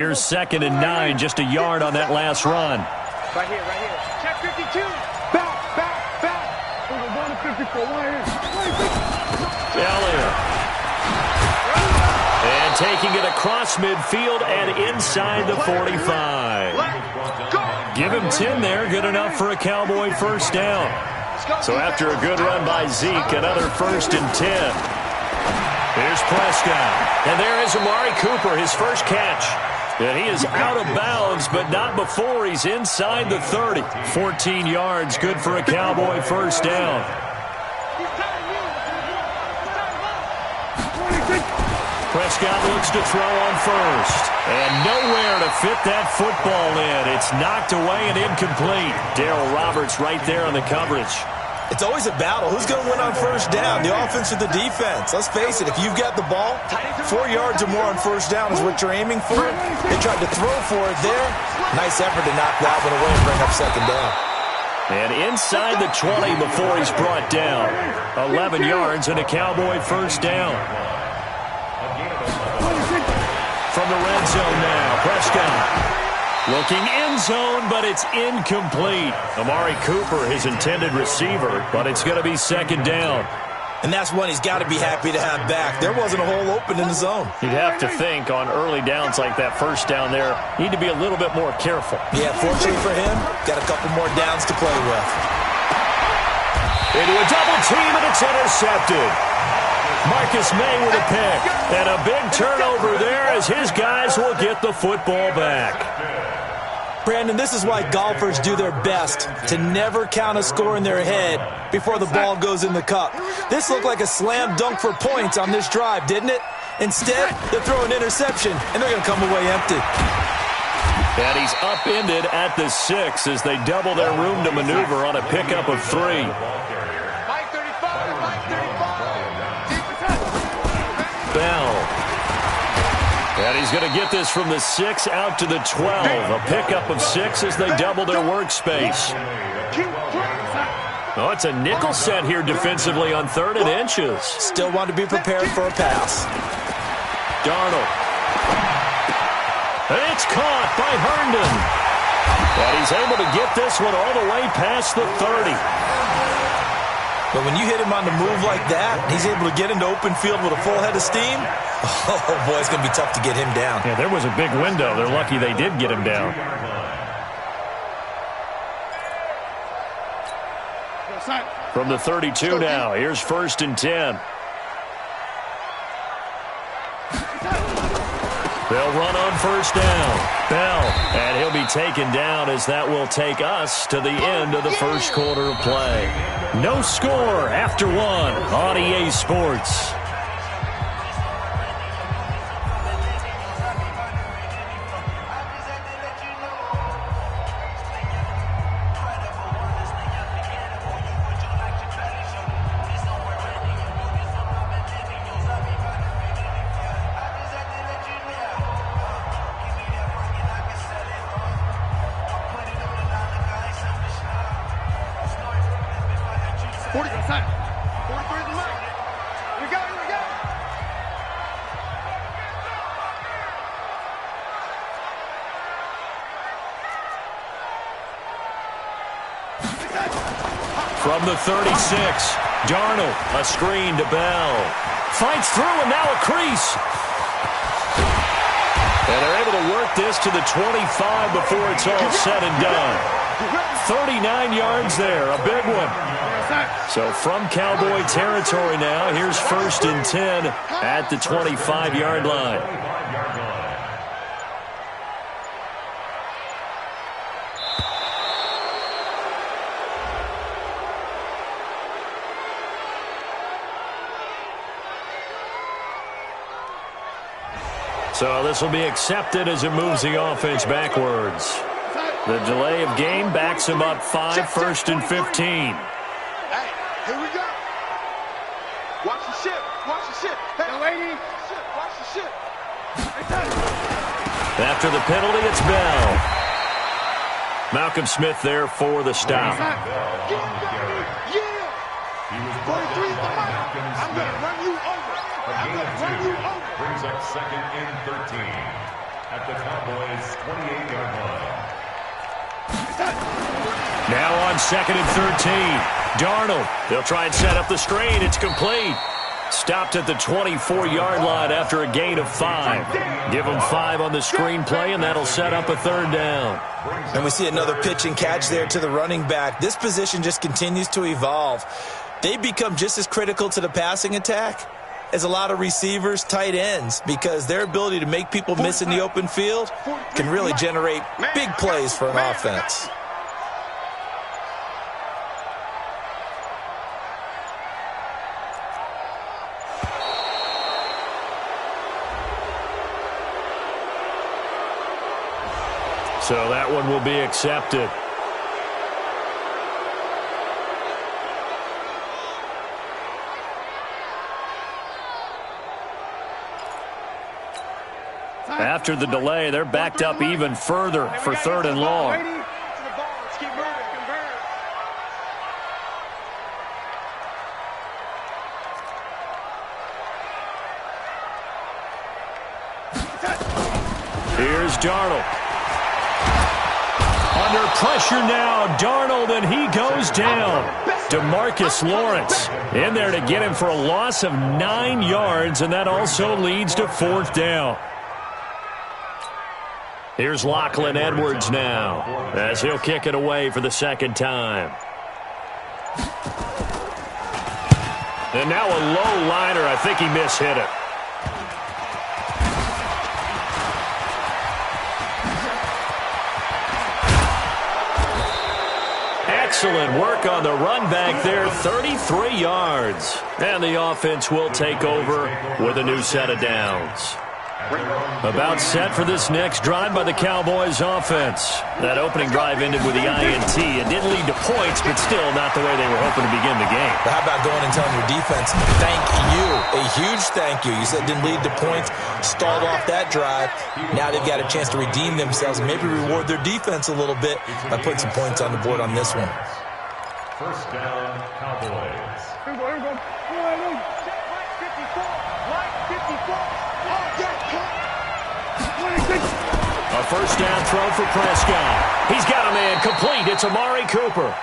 Here's 2nd and 9, just a yard on that last run. Right here. Check 52. Back. We're going to 54. Elliott. And taking it across midfield and inside the 45. Give him 10 there, good enough for a Cowboy first down. So after a good run by Zeke, another 1st and 10. Here's Prescott. And there is Amari Cooper, his first catch. And he is out of bounds, but not before he's inside the 30. 14 yards, good for a Cowboy first down. Prescott looks to throw on first. And nowhere to fit that football in. It's knocked away and incomplete. Darryl Roberts right there on the coverage. It's always a battle. Who's going to win on first down, the offense or the defense? Let's face it, if you've got the ball, 4 yards or more on first down is what you're aiming for. They tried to throw for it there. Nice effort to knock that one away and bring up 2nd down. And inside the 20 before he's brought down. 11 yards and a Cowboy first down. From the red zone now, Prescott. Looking end zone, but it's incomplete. Amari Cooper, his intended receiver, but it's going to be 2nd down. And that's one he's got to be happy to have back. There wasn't a hole open in the zone. You'd have to think on early downs like that first down there, need to be a little bit more careful. Yeah, fortunately for him, got a couple more downs to play with. Into a double team, and it's intercepted. Marcus May with a pick. And a big turnover there as his guys will get the football back. Brandon, this is why golfers do their best to never count a score in their head before the ball goes in the cup. This looked like a slam dunk for points on this drive, didn't it? Instead, they throw an interception, and they're going to come away empty. And he's upended at the 6 as they double their room to maneuver on a pickup of 3. Bell. And he's going to get this from the 6 out to the 12. A pickup of 6 as they double their workspace. Oh, it's a nickel set here defensively on 3rd and inches. Still want to be prepared for a pass. Darnold. And it's caught by Herndon. And he's able to get this one all the way past the 30. But when you hit him on the move like that, he's able to get into open field with a full head of steam. Oh, boy, it's going to be tough to get him down. Yeah, there was a big window. They're lucky they did get him down. From the 32 now, here's 1st and 10. They'll run on first down. Bell, and he'll be taken down as that will take us to the end of the first quarter of play. No score after 1 on EA Sports. From the 36, Darnold, a screen to Bell. Fights through, and now a crease. And they're able to work this to the 25 before it's all said and done. 39 yards there, a big one. So from Cowboy territory now, here's 1st and 10 at the 25-yard line. So this will be accepted as it moves the offense backwards. The delay of game backs him up 5, 1st and 15. Hey, here we go. Watch the ship. Watch the ship. Hey, lady. Watch the ship. After the penalty, it's Bell. Malcolm Smith there for the stop. Yeah. 43 is the mark. I'm going to run you over. I'm going to run you over. Brings up 2nd and 13. at the Cowboys' 28-yard line. Now on 2nd and 13. Darnold. They'll try and set up the screen. It's complete. Stopped at the 24-yard line after a gain of 5. Give them 5 on the screen play, and that'll set up a 3rd down. And we see another pitch and catch there to the running back. This position just continues to evolve. They become just as critical to the passing attack as a lot of receivers, tight ends, because their ability to make people miss in the open field can really generate big plays for an offense. So that one will be accepted. After the delay, they're backed up even further for 3rd and long. Here's Darnold. Under pressure now, Darnold, and he goes down. DeMarcus Lawrence in there to get him for a loss of 9 yards, and that also leads to 4th down. Here's Lachlan Edwards now as he'll kick it away for the 2nd time. And now a low liner. I think he mishit it. Excellent work on the run back there, 33 yards. And the offense will take over with a new set of downs. About set for this next drive by the Cowboys offense. That opening drive ended with the INT. It didn't lead to points, but still not the way they were hoping to begin the game. But how about going and telling your defense, thank you, a huge thank you. You said it didn't lead to points, stalled off that drive. Now they've got a chance to redeem themselves and maybe reward their defense a little bit by putting some points on the board on this one. 1st down, Cowboys. Here we go. A 1st down throw for Prescott. He's got a man complete. It's Amari Cooper.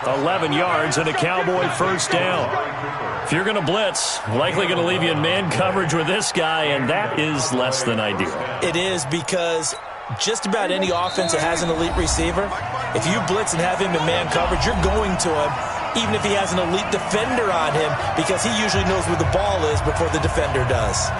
11 yards and a Cowboy 1st down. If you're going to blitz, likely going to leave you in man coverage with this guy, and that is less than ideal. It is, because just about any offense that has an elite receiver, if you blitz and have him in man coverage, you're going to him, even if he has an elite defender on him, because he usually knows where the ball is before the defender does.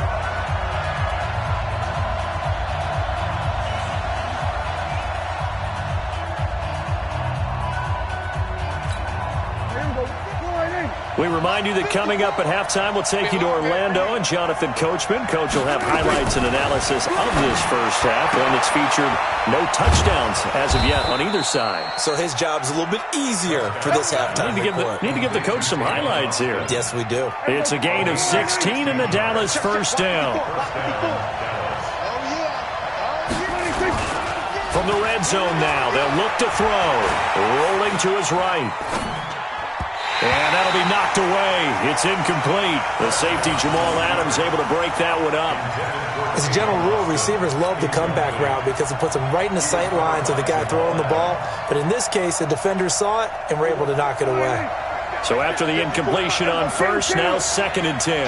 We remind you that coming up at halftime, we'll take you to Orlando and Jonathan Coachman. Coach will have highlights and analysis of this first half, and it's featured no touchdowns as of yet on either side. So his job's a little bit easier for this halftime report. Need to give the coach some highlights here. Yes, we do. It's a gain of 16 and the Dallas 1st down. From the red zone now, they'll look to throw. Rolling to his right. And that'll be knocked away. It's incomplete. The safety, Jamal Adams, able to break that one up. As a general rule, receivers love the comeback route because it puts them right in the sight lines of the guy throwing the ball. But in this case, the defender saw it and were able to knock it away. So after the incompletion on 1st, now 2nd and 10.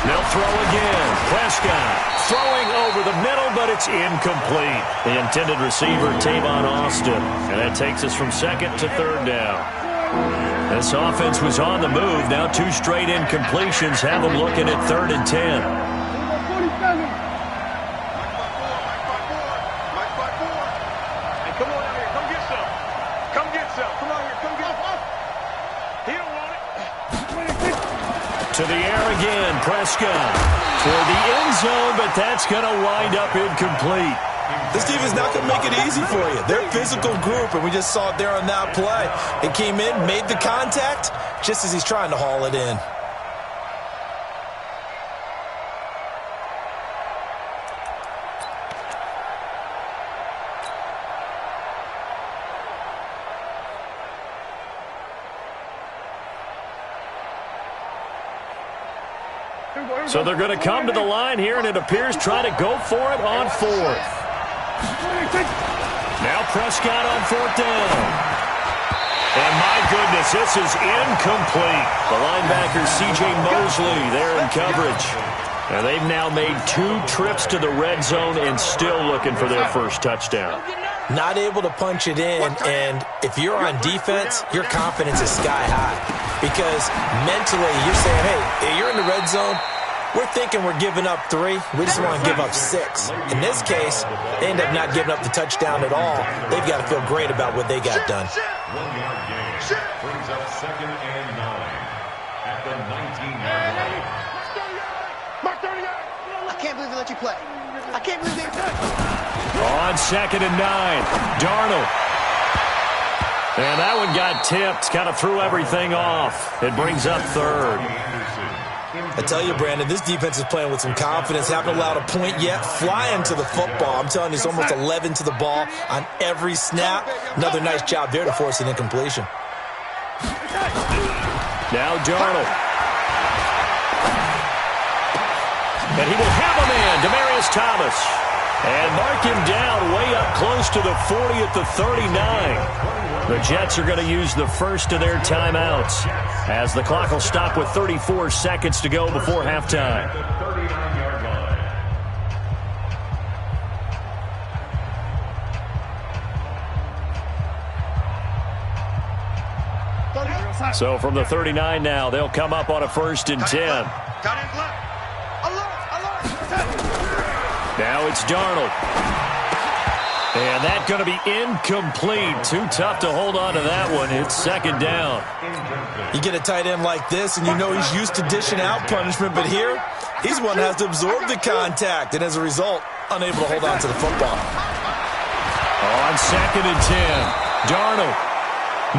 They'll throw again. Prescott throwing over the middle, but it's incomplete. The intended receiver, Tavon Austin. And that takes us from 2nd to 3rd down. This offense was on the move. Now 2 straight incompletions have them looking at 3rd and 10. To the air again, Prescott toward the end zone, but that's going to wind up incomplete. This defense not going to make it easy for you. They're a physical group, and we just saw it there on that play. It came in, made the contact, just as he's trying to haul it in. Here So they're going to come to the line here, and it appears try to go for it on fourth. Now Prescott on fourth down. And my goodness, this is incomplete. The linebacker, C.J. Mosley, there in coverage. And they've now made 2 trips to the red zone and still looking for their first touchdown. Not able to punch it in, and if you're on defense, your confidence is sky high. Because mentally, you're saying, hey, you're in the red zone. We're thinking we're giving up 3. We just want to give up 6. In this case, they end up not giving up the touchdown at all. They've got to feel great about what they got done. 1-yard gain brings up 2nd and 9 at the 19-yard line. I can't believe they let you play. I can't believe they play. On 2nd and 9, Darnold. And that one got tipped, kind of threw everything off. It brings up 3rd. I tell you, Brandon, this defense is playing with some confidence. Haven't allowed a point yet. Flying to the football. I'm telling you, it's almost 11 to the ball on every snap. Another nice job there to force an incompletion. Now Darnold. And he will have a man, Demaryius Thomas. And mark him down way up close to the 40 at the 39. The Jets are going to use the first of their timeouts as the clock will stop with 34 seconds to go before halftime. 39-yard line. So from the 39 now, they'll come up on a 1st and 10. Now it's Darnold. And that's going to be incomplete. Too tough to hold on to that one. It's 2nd down. You get a tight end like this, and you know he's used to dishing out punishment, but here, he's one that has to absorb the contact, and as a result, unable to hold on to the football. On 2nd and 10, Darnold.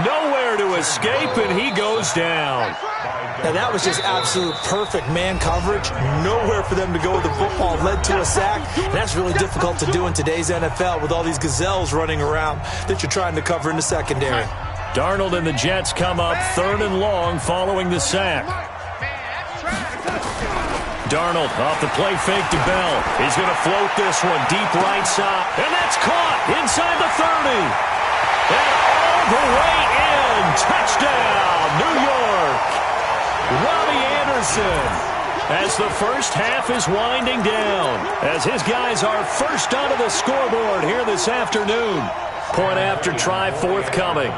Nowhere to escape, and he goes down. Now, that was just absolute perfect man coverage. Nowhere for them to go with the football. Led to a sack. And that's really difficult to do in today's NFL with all these gazelles running around that you're trying to cover in the secondary. Darnold and the Jets come up 3rd and long following the sack. Darnold off the play fake to Bell. He's going to float this one deep right side. And that's caught inside the 30. And all the way in. Touchdown, New York. Robbie Anderson, as the first half is winding down, as his guys are first onto the scoreboard here this afternoon. Point after try forthcoming.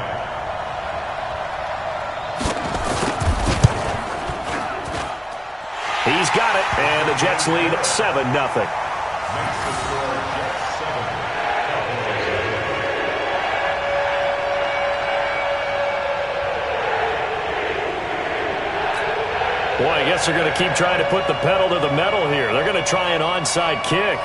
He's got it, and the Jets lead 7-0. Boy, I guess they're going to keep trying to put the pedal to the metal here. They're going to try an onside kick.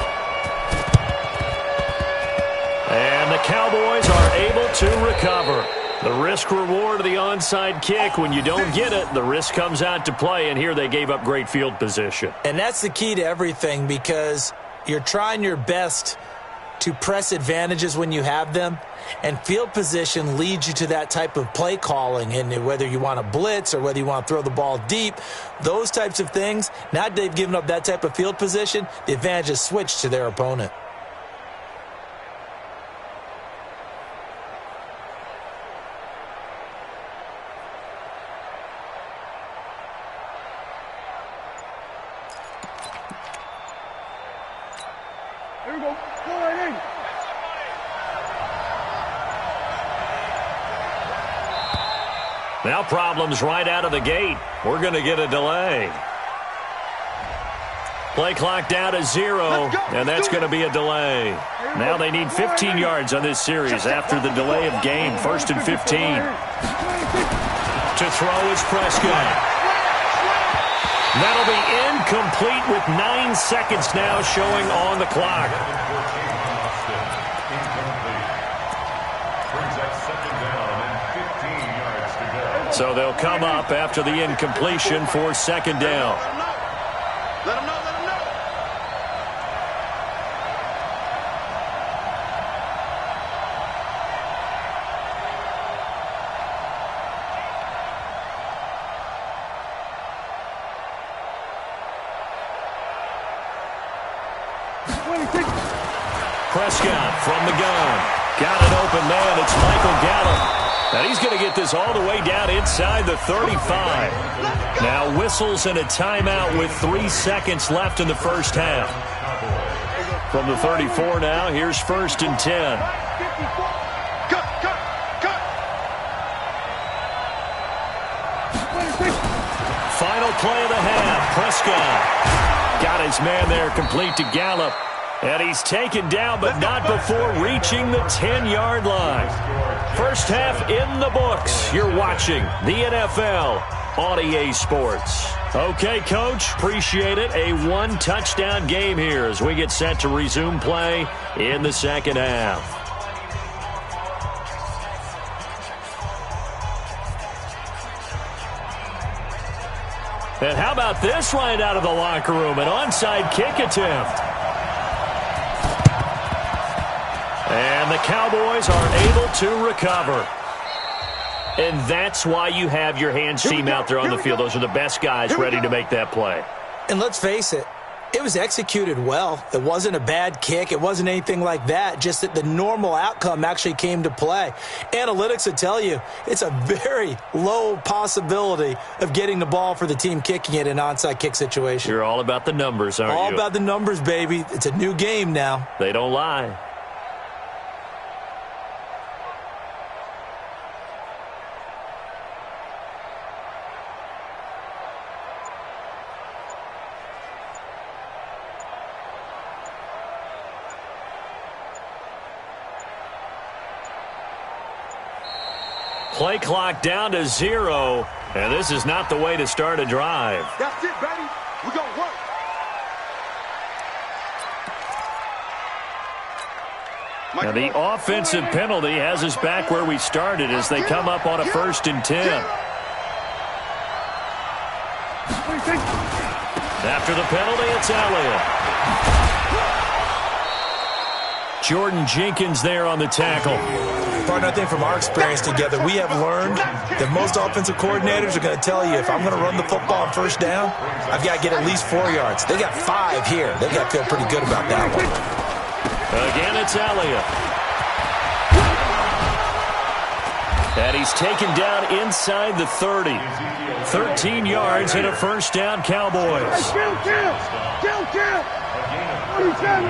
And the Cowboys are able to recover. The risk-reward of the onside kick, when you don't get it, the risk comes out to play, and here they gave up great field position. And that's the key to everything, because you're trying your best to press advantages when you have them, and field position leads you to that type of play calling. And whether you want to blitz or whether you want to throw the ball deep, those types of things, now that they've given up that type of field position, the advantage is switched to their opponent. There we go. Go right in. Now problems right out of the gate. We're going to get a delay. Play clock down to 0, and that's going to be a delay. Now they need 15 yards on this series after the delay of game. 1st and 15. To throw is Prescott. That'll be incomplete with 9 seconds now showing on the clock. So they'll come up after the incompletion for 2nd down. Let him know. Prescott from the gun. Got an open man. It's Michael Gallup. And he's going to get this all the way down inside the 35. Now whistles and a timeout with 3 seconds left in the first half. From the 34 now, here's 1st and 10. Final play of the half. Prescott got his man there, complete to Gallup. And he's taken down, but not before reaching the 10-yard line. First half in the books. You're watching the NFL on EA Sports. Okay, Coach, appreciate it. A one-touchdown game here as we get set to resume play in the second half. And how about this right out of the locker room? An onside kick attempt. And the Cowboys are able to recover. And that's why you have your hands team out there on the field. Those are the best guys ready to make that play. And let's face it, it was executed well. It wasn't a bad kick. It wasn't anything like that. Just that the normal outcome actually came to play. Analytics will tell you it's a very low possibility of getting the ball for the team kicking it in an onside kick situation. You're all about the numbers, aren't you? All about the numbers, baby. It's a new game now. They don't lie. Play clock down to 0, and this is not the way to start a drive. That's it, baby. We're going to work. Now the offensive penalty has us back where we started as they come up on a 1st and 10. After the penalty, it's Elliott. Jordan Jenkins there on the tackle. Partner, I think from our experience together, we have learned that most offensive coordinators are going to tell you, if I'm going to run the football on 1st down, I've got to get at least 4 yards. They got 5 here. They got to feel pretty good about that one. Again, it's Elliott. And he's taken down inside the 30. 13 yards and a 1st down, Cowboys. Kill. 47.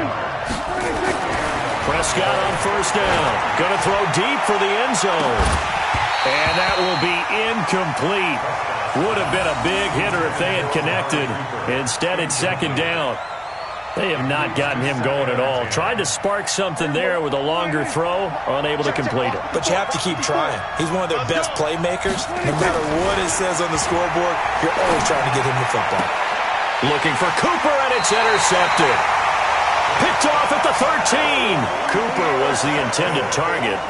Prescott on 1st down. Going to throw deep for the end zone. And that will be incomplete. Would have been a big hitter if they had connected. Instead, it's 2nd down. They have not gotten him going at all. Tried to spark something there with a longer throw, unable to complete it. But you have to keep trying. He's one of their best playmakers. No matter what it says on the scoreboard, you're always trying to get him the football. Looking for Cooper, and it's intercepted. Picked off at the 13. Cooper was the intended target.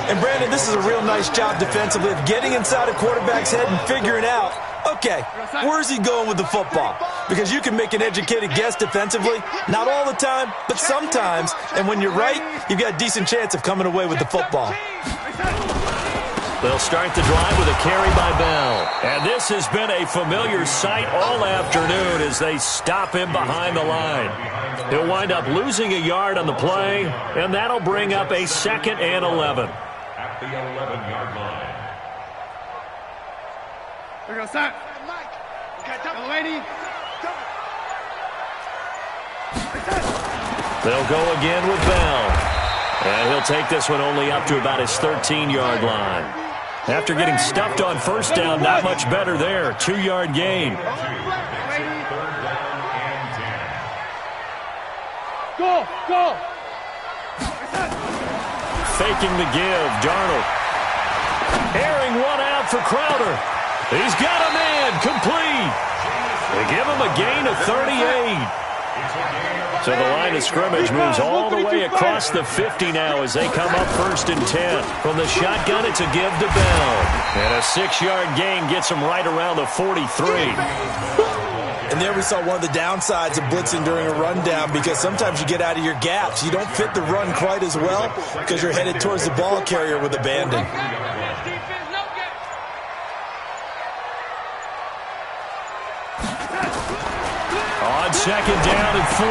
And, Brandon, this is a real nice job defensively of getting inside a quarterback's head and figuring out, okay, where's he going with the football? Because you can make an educated guess defensively. Not all the time, but sometimes. And when you're right, you've got a decent chance of coming away with the football. They'll start the drive with a carry by Bell. And this has been a familiar sight all afternoon as they stop him behind the line. He'll wind up losing a yard on the play, and that'll bring up a 2nd and 11. At the 11-yard line. We're going to start. Go, lady. They'll go again with Bell. And he'll take this one only up to about his 13-yard line. After getting stuffed on 1st down, not much better there. 2-yard gain. Go. Faking the give, Darnold. Airing one out for Crowder. He's got a man, complete. They give him a gain of 38. So the line of scrimmage moves all the way across the 50 now as they come up 1st and 10. From the shotgun, it's a give to Bell. And a 6-yard gain gets him right around the 43. And there we saw one of the downsides of blitzing during a rundown, because sometimes you get out of your gaps. You don't fit the run quite as well because you're headed towards the ball carrier with abandon. second down and 4.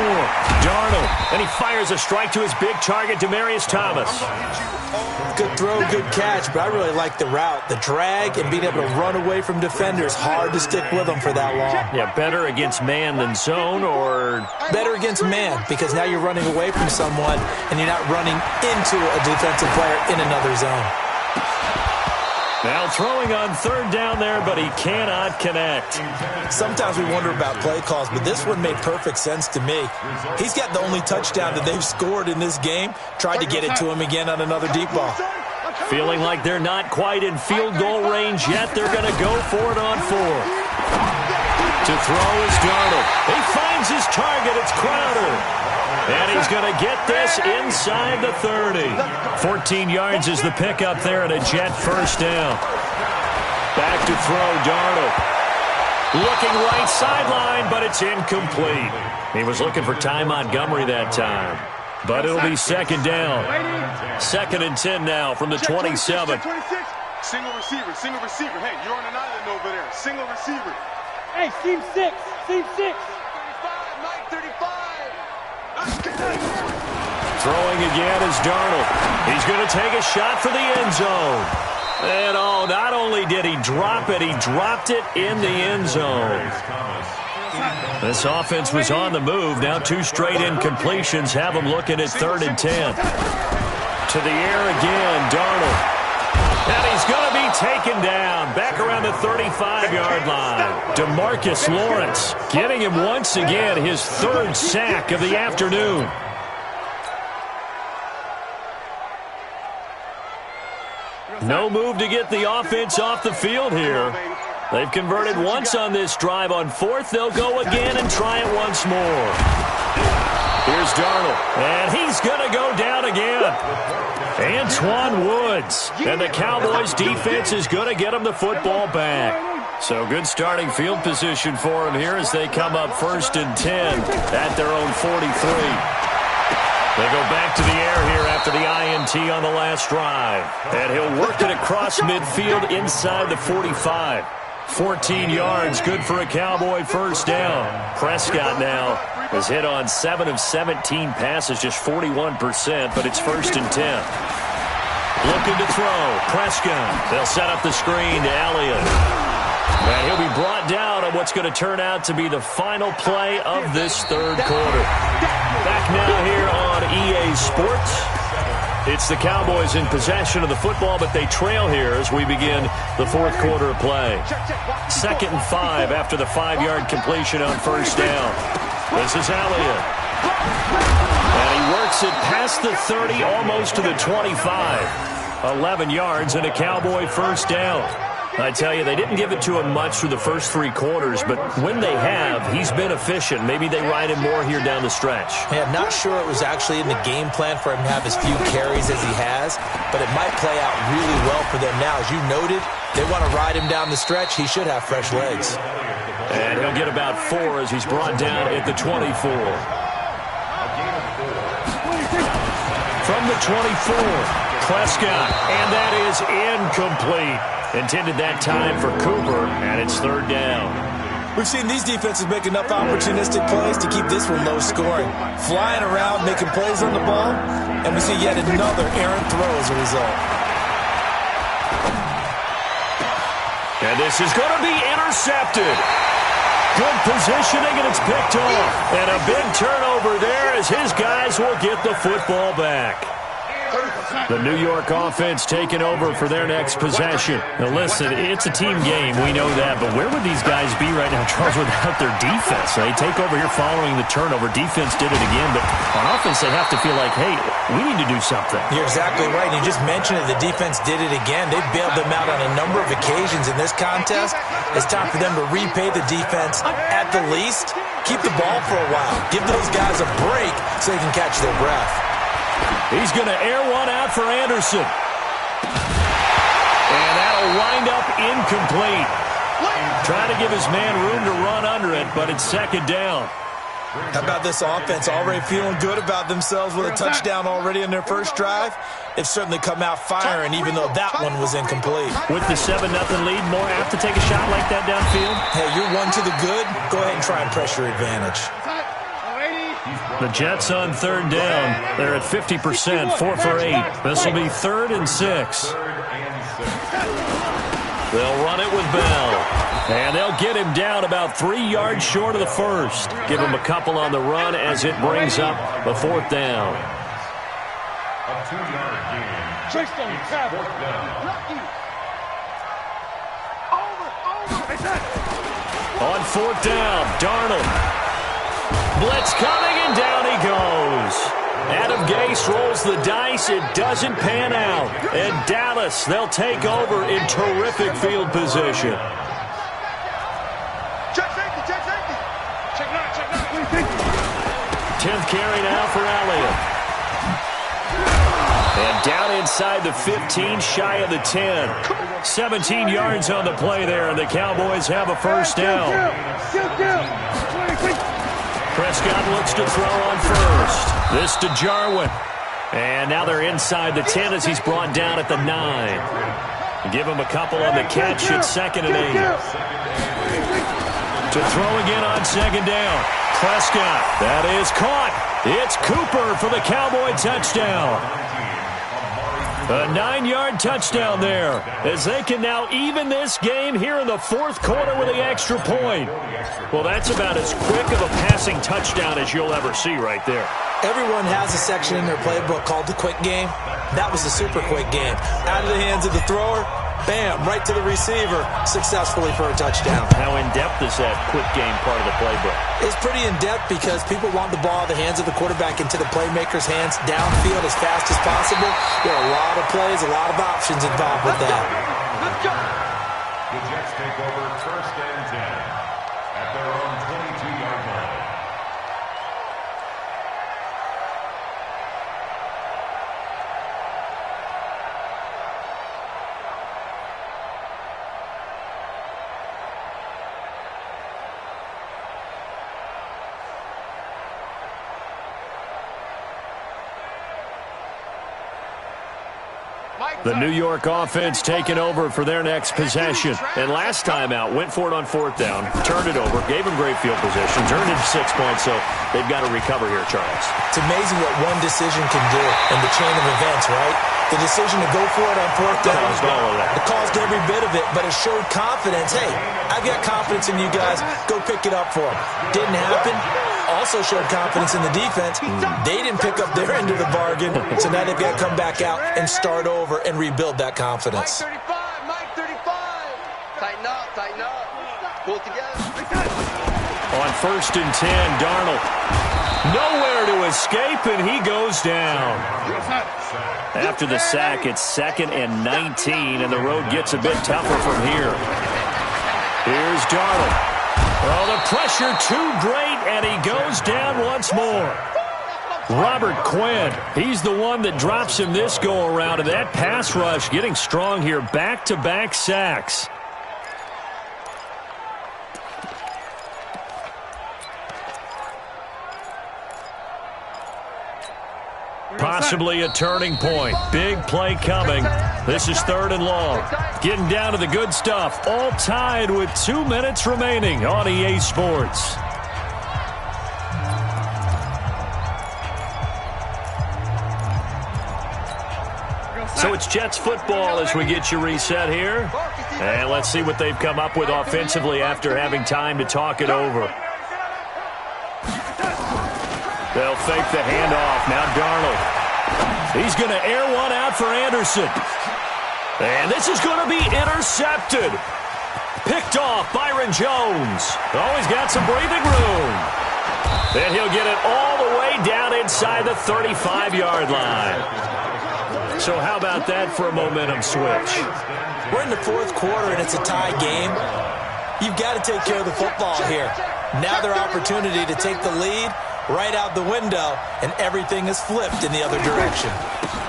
Darnold, and he fires a strike to his big target, Demaryius Thomas. Good throw, good catch, but I really like the route. The drag and being able to run away from defenders, hard to stick with them for that long. Yeah, better against man than zone, or? Better against man, because now you're running away from someone and you're not running into a defensive player in another zone. Now throwing on third down there, but he cannot connect. Sometimes we wonder about play calls, but this one made perfect sense to me. He's got the only touchdown that they've scored in this game. Tried to get it to him again on another deep ball. Feeling like they're not quite in field goal range yet. They're going to go for it on 4. To throw is Darnold. He finds his target. It's Crowder. And he's going to get this inside the 30. 14 yards is the pickup there and a Jet first down. Back to throw, Darnold. Looking right sideline, but it's incomplete. He was looking for Ty Montgomery that time. But it'll be second down. 2nd and 10 now from the 27. Single receiver. Hey, you're on an island over there. Single receiver. Hey, seam 6. 35, Mike, 35. Throwing again is Darnold. He's going to take a shot for the end zone. And not only did he drop it, he dropped it in the end zone. This offense was on the move. Now 2 straight incompletions have them looking at 3rd and 10. To the air again, Darnold. And he's going to be taken down back around the 35-yard line. DeMarcus Lawrence getting him once again his 3rd sack of the afternoon. No move to get the offense off the field here. They've converted once on this drive. On 4th, they'll go again and try it once more. Here's Darnold, and he's going to go down again. Antoine Woods, and the Cowboys defense is going to get him the football back. So good starting field position for him here as they come up 1st and 10 at their own 43. They go back to the air here after the INT on the last drive. And he'll work it across midfield inside the 45. 14 yards, good for a Cowboy first down. Prescott now has hit on 7 of 17 passes, just 41%, but it's 1st and 10. Looking to throw, Prescott. They'll set up the screen to Elliott. And he'll be brought down on what's going to turn out to be the final play of this 3rd quarter. Back now here on EA Sports. It's the Cowboys in possession of the football, but they trail here as we begin the 4th quarter of play. 2nd and 5 after the 5-yard completion on 1st down. This is Elliott. And he works it past the 30, almost to the 25. 11 yards and a Cowboy first down. I tell you, they didn't give it to him much through the first 3 quarters, but when they have, he's been efficient. Maybe they ride him more here down the stretch. Yeah, I'm not sure it was actually in the game plan for him to have as few carries as he has, but it might play out really well for them now. As you noted, they want to ride him down the stretch. He should have fresh legs. And he'll get about 4 as he's brought down at the 24. From the 24, Prescott, and that is incomplete. Intended that time for Cooper, and it's 3rd down. We've seen these defenses make enough opportunistic plays to keep this one low scoring. Flying around, making plays on the ball, and we see yet another errant throw as a result. And this is going to be intercepted. Good positioning, and it's picked off. And a big turnover there as his guys will get the football back. The New York offense taking over for their next possession. Now listen, it's a team game, we know that, but where would these guys be right now, Charles, without their defense? They take over here following the turnover. Defense did it again, but on offense they have to feel like, hey, we need to do something. You're exactly right. You just mentioned it. The defense did it again. They bailed them out on a number of occasions in this contest. It's time for them to repay the defense at the least. Keep the ball for a while. Give those guys a break so they can catch their breath. He's going to air one out for Anderson. And that'll wind up incomplete. Trying to give his man room to run under it, but it's 2nd down. How about this offense already feeling good about themselves with a touchdown already in their first drive? They've certainly come out firing, even though that one was incomplete. With the 7-0 lead, more apt to take a shot like that downfield? Hey, you're 1 to the good. Go ahead and try and press your advantage. The Jets on third down. They're at 50%, 4 for 8. This will be 3rd and 6. They'll run it with Bell. And they'll get him down about 3 yards short of the first. Give him a couple on the run as it brings up the 4th down. A 2-yard gain. It's 4th down. On 4th down, Darnold. Blitz coming, and down he goes. Adam Gase rolls the dice. It doesn't pan out. And Dallas, they'll take over in terrific field position. Check safety, check safety. Check 10th carry now for Elliott. And down inside the 15, shy of the 10. 17 yards on the play there, and the Cowboys have a first down. Prescott looks to throw on first. This to Jarwin. And now they're inside the 10 as he's brought down at the 9. Give him a couple on the catch at 2nd and 8. To throw again on 2nd down. Prescott. That is caught. It's Cooper for the Cowboy touchdown. A 9-yard touchdown there as they can now even this game here in the 4th quarter with the extra point. Well, that's about as quick of a passing touchdown as you'll ever see right there. Everyone has a section in their playbook called the quick game. That was a super quick game. Out of the hands of the thrower, bam, right to the receiver, successfully for a touchdown. How in-depth is that quick game part of the playbook? It's pretty in-depth because people want the ball out of the hands of the quarterback into the playmaker's hands downfield as fast as possible. There are a lot of plays, a lot of options involved with that. Let's go. The Jets take over 1st and 10 at their own 22-yard line. The New York offense taking over for their next possession. And last time out, went for it on 4th down, turned it over, gave them great field position, turned into 6 points, so they've got to recover here, Charles. It's amazing what one decision can do in the chain of events, right? The decision to go for it on 4th down. Caused all of that. It caused every bit of it, but it showed confidence. Hey, I've got confidence in you guys. Go pick it up for them. Didn't happen. Also showed confidence in the defense. They didn't pick up their end of the bargain, so now they've got to come back out and start over and rebuild that confidence. Mike 35, Mike 35. Tighten up, tighten up. Pull it together. On 1st and 10, Darnold. Nowhere to escape, and he goes down. After the sack, it's 2nd and 19, and the road gets a bit tougher from here. Here's Darnold. Oh, the pressure too great, and he goes down once more. Robert Quinn, he's the one that drops him this go-around, and that pass rush getting strong here. Back-to-back sacks. Possibly a turning point. Big play coming. This is 3rd and long. Getting down to the good stuff. All tied with 2 minutes remaining on EA Sports. So it's Jets football as we get you reset here. And let's see what they've come up with offensively after having time to talk it over. They'll fake the handoff. Now Darnold. He's going to air one out for Anderson. And this is going to be intercepted. Picked off Byron Jones. Oh, he's got some breathing room. And he'll get it all the way down inside the 35-yard line. So how about that for a momentum switch? We're in the 4th quarter, and it's a tie game. You've got to take care of the football here. Now their opportunity to take the lead right out the window, and everything is flipped in the other direction.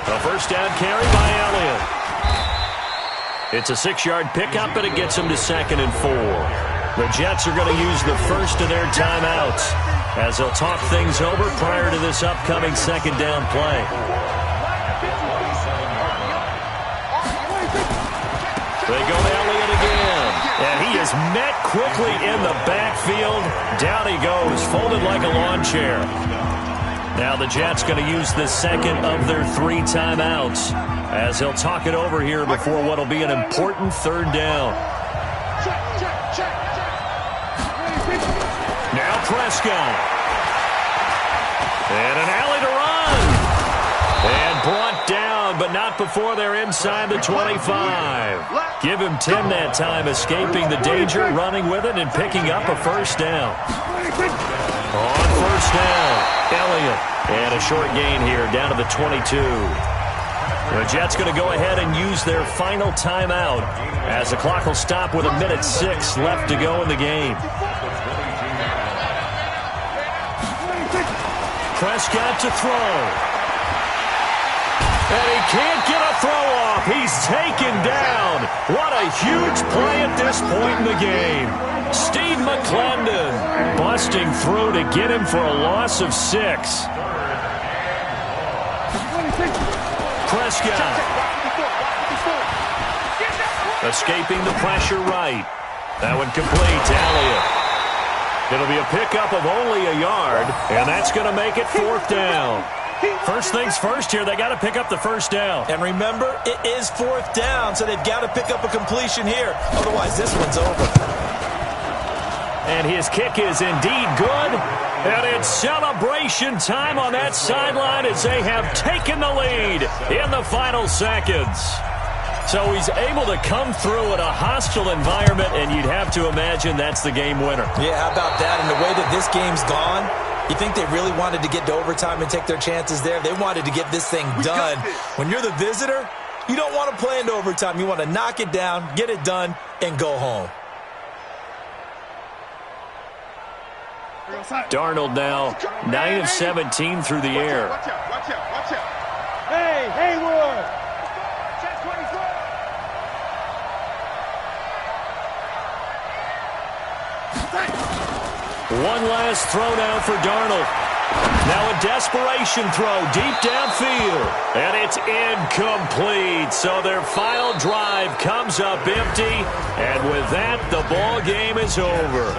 A first down carry by Elliott. It's a 6-yard pickup, and it gets them to 2nd and 4. The Jets are going to use the first of their timeouts as they'll talk things over prior to this upcoming 2nd down play. They go to Elliott again, and he is met quickly in the backfield. Down he goes, folded like a lawn chair. Now the Jets going to use the second of their 3 timeouts as they'll talk it over here before what will be an important third down. Now Prescott. And an alley to run. And brought down, but not before they're inside the 25. Give him 10 that time, escaping the danger, running with it, and picking up a first down. On first down, Elliott. And a short gain here, down to the 22. The Jets going to go ahead and use their final timeout as the clock will stop with 1:06 left to go in the game. Prescott to throw. And he can't get a throw off. He's taken down. What a huge play at this point in the game. Steve McClendon busting through to get him for a loss of 6. Prescott. Escaping the pressure right. That one complete to Elliott. It'll be a pickup of only a yard, and that's going to make it 4th down. First things first here, they got to pick up the first down. And remember, it is 4th down, so they've got to pick up a completion here. Otherwise, this one's over. And his kick is indeed good. And it's celebration time on that sideline as they have taken the lead in the final seconds. So he's able to come through in a hostile environment, and you'd have to imagine that's the game winner. Yeah, how about that? And the way that this game's gone, you think they really wanted to get to overtime and take their chances there? They wanted to get this thing done. When you're the visitor, you don't want to play into overtime. You want to knock it down, get it done, and go home. Darnold now 9 of 17 through the air. Watch out, watch out, watch out. Hey, Haywood. One last throw now for Darnold. Now a desperation throw deep downfield. And it's incomplete. So their final drive comes up empty. And with that, the ball game is over.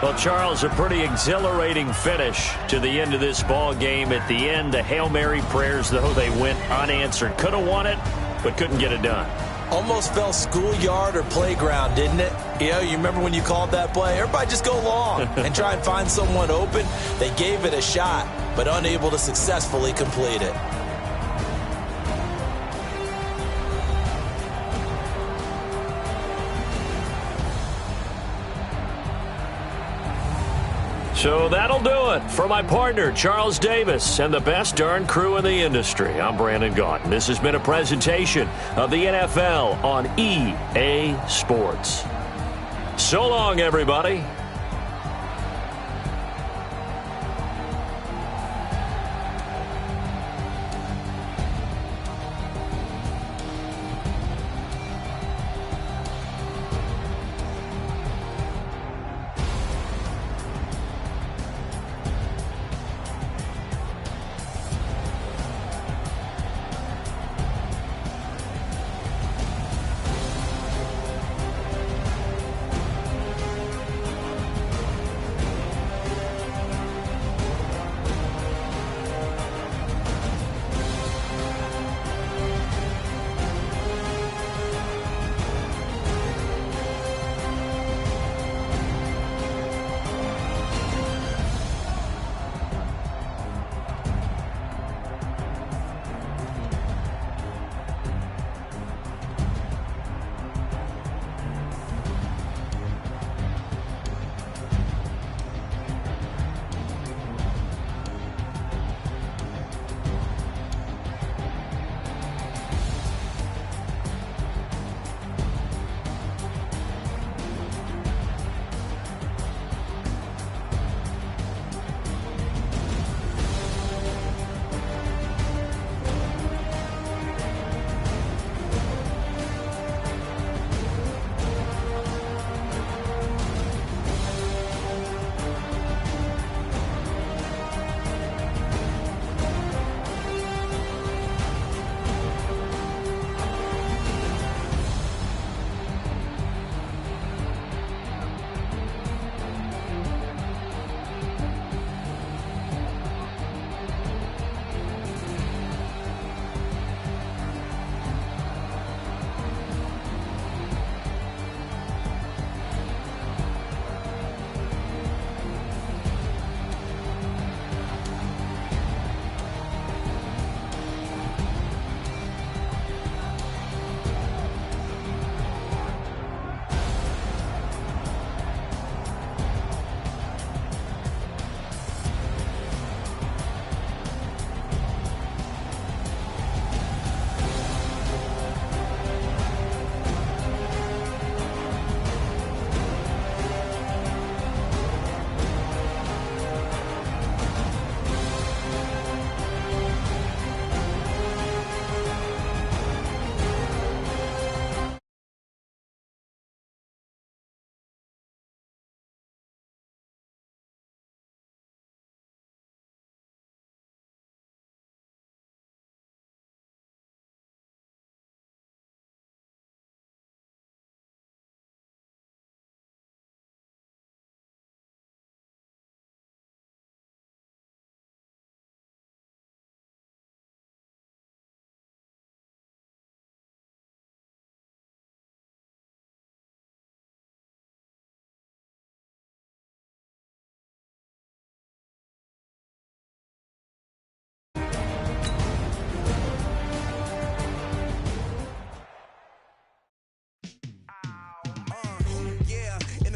Well, Charles, a pretty exhilarating finish to the end of this ball game. At the end, the Hail Mary prayers, though, they went unanswered. Could have won it, but couldn't get it done. Almost fell schoolyard or playground, didn't it? You know, you remember when you called that play? Everybody just go long and try and find someone open. They gave it a shot, but unable to successfully complete it. So that'll do it for my partner, Charles Davis, and the best darn crew in the industry. I'm Brandon Gaudin. This has been a presentation of the NFL on EA Sports. So long, everybody.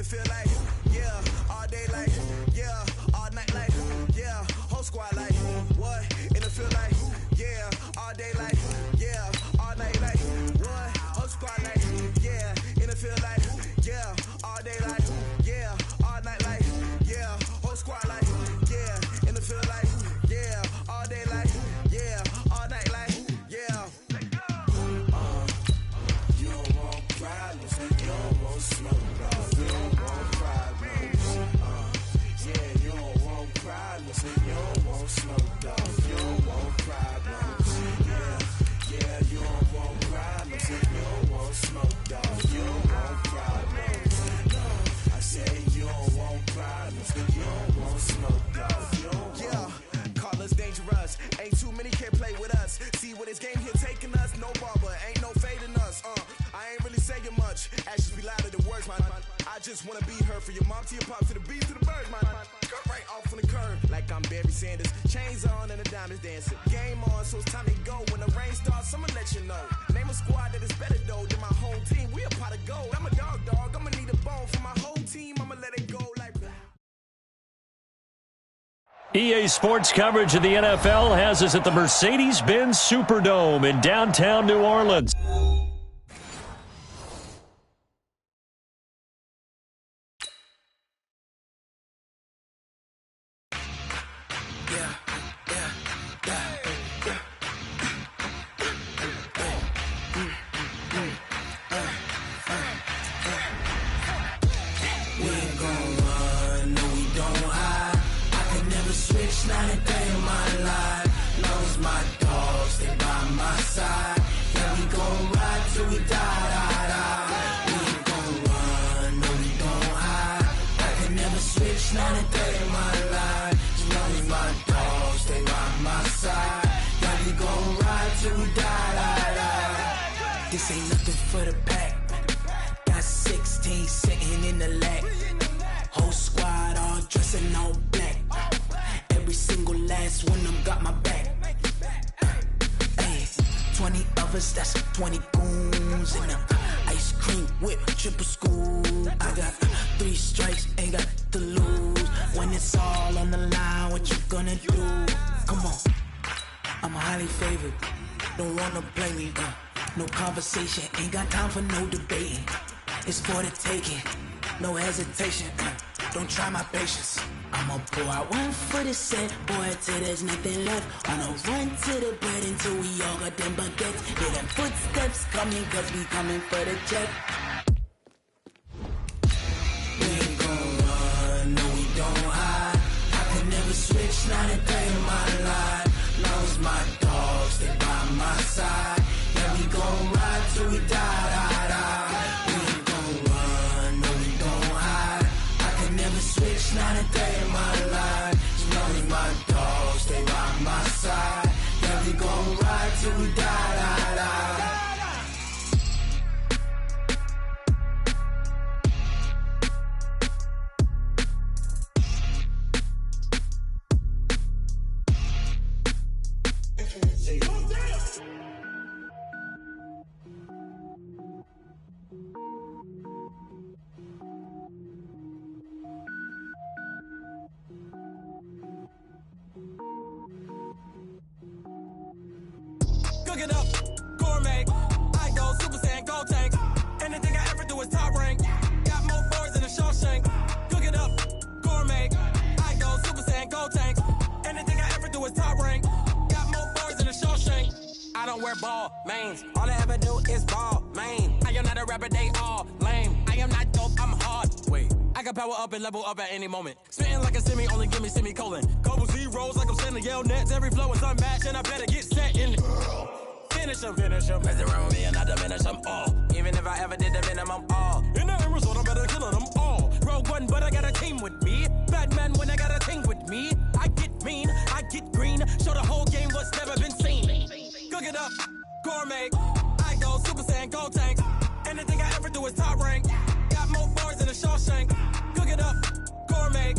it feel like, yeah, all day like, yeah, all night like, yeah, whole squad like, what? And it feel like, yeah, all day like, yeah, all night like, what? Whole squad like, yeah, and it feel like, yeah, all day like, yeah, all night like, yeah, whole squad like, yeah, and it feel like, yeah, all day like, yeah, all night like, yeah. You don't want problems, you don't want smoke, dog. You don't want problems. Yeah, you don't want problems, you don't want smoke, dog. You don't want problems. Yeah, you don't want problems, you don't want smoke, dog. You don't want problems. I said you don't want problems, you don't want smoke, dog. You don't want. Call us dangerous. Ain't too many can play with us. See what this game here taking us. No barber, ain't no fading us. I ain't really saying much. Actions be louder than words, man. I just wanna be heard. For your mom to your pop to the beat to the birds, man. Cut right off on the curb like I'm Barry Sanders. Chains on and the diamonds dancing. Game on, so it's time to go. When the rain starts, I'ma let you know. Name a squad that is better though than my home team. We a pot of gold. I'm a dog. I'ma need a bone for my whole team. I'ma let it go like. EA Sports coverage of the NFL has us at the Mercedes-Benz Superdome in downtown New Orleans. Not a day in my life. Knows my dogs, they by my side. Yeah, we gon' ride till we die. We ain't gon' run, no, we don't hide. I can never switch, not a day in my life. Knows my dogs, they by my side. Yeah, we gon' ride till we die. This ain't nothing for the pack. Got 16 sitting in the lap. Whole squad all dressing all black. Every single last one of them got my back. Hey, 20 of us, that's 20 goons in the ice cream whip, triple scoop. I got 3 strikes, ain't got to lose. When it's all on the line, what you gonna do? Come on, I'm highly favored. Don't wanna play me, no conversation. Ain't got time for no debating. It's for the taking, no hesitation. Don't try my patience. I'ma pour out one for the set, boy, till there's nothing left. On a run to the bread until we all got them baguettes. Hear them footsteps coming, cause we coming for the check. We ain't gon' run, no, we don't hide. I can never switch, not a day in my life. Knows my dogs, they by my side. Yeah, we gon' ride till we die. We ain't gon' run, no, we don't hide. I can never switch, not a day in my life. Knows my dogs, they by my side. Yeah, we gon' ride till we die. Cook it up, gourmet. I go Super Saiyan, gold tank. Anything I ever do is top rank. Got more boards than a Shawshank. Cook it up, gourmet. I go Super Saiyan, gold tank. Anything I ever do is top rank. Got more boards than a Shawshank. I don't wear ball mains. All I ever do is ball main. I am not a rapper, they all lame. I am not dope, I'm hard. Wait, I can power up and level up at any moment. Spitting like a semi, only give me semicolon. Couple zeros like I'm sending yell nets. Every flow is unmatched and I better get set in. Finish them. Mess around with me and I diminish them all. Even if I ever did the minimum all. In the end result, I'm better killing them all. Rogue One, but I got a team with me. Batman when I got a thing with me. I get mean, I get green. Show the whole game what's never been seen. Cook it up, gourmet. I go Super Saiyan, gold tank. Anything I ever do is top rank. Got more bars than a Shawshank. Cook it up, gourmet.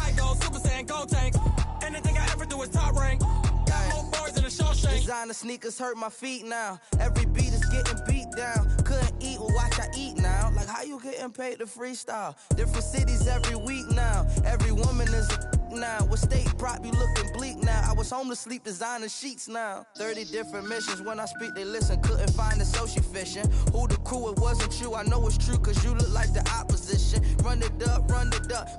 I go Super Saiyan, gold tank. Anything I ever do is top rank. Got more bars than a Shawshank. Designer sneakers hurt my feet now. Every beat is getting beat down. Couldn't eat, well, watch I eat now. Like, how you getting paid to freestyle? Different cities every week now. Every woman is a now. With state prop, you looking bleak now. I was home to sleep, designing sheets now. 30 different missions. When I speak, they listen. Couldn't find the social fishing. Who the crew, it wasn't you. I know it's true, cause you look like the opposition. Run it up,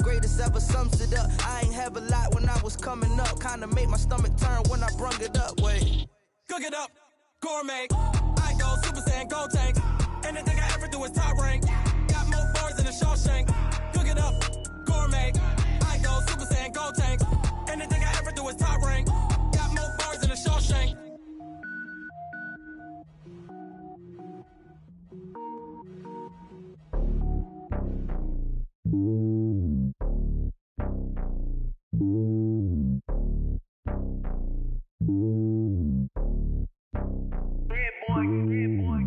greatest ever sums it up. I ain't have a lot when I was coming up. Kinda made my stomach turn when I brung it up. Wait. Cook it up, gourmet. I go Super Saiyan, gold tank. Anything I ever do is top rank. Got more bars than a Shawshank. Cook it up, gourmet. I go Super Saiyan, gold tank. Anything I ever do is top rank. Got more bars than a Shawshank.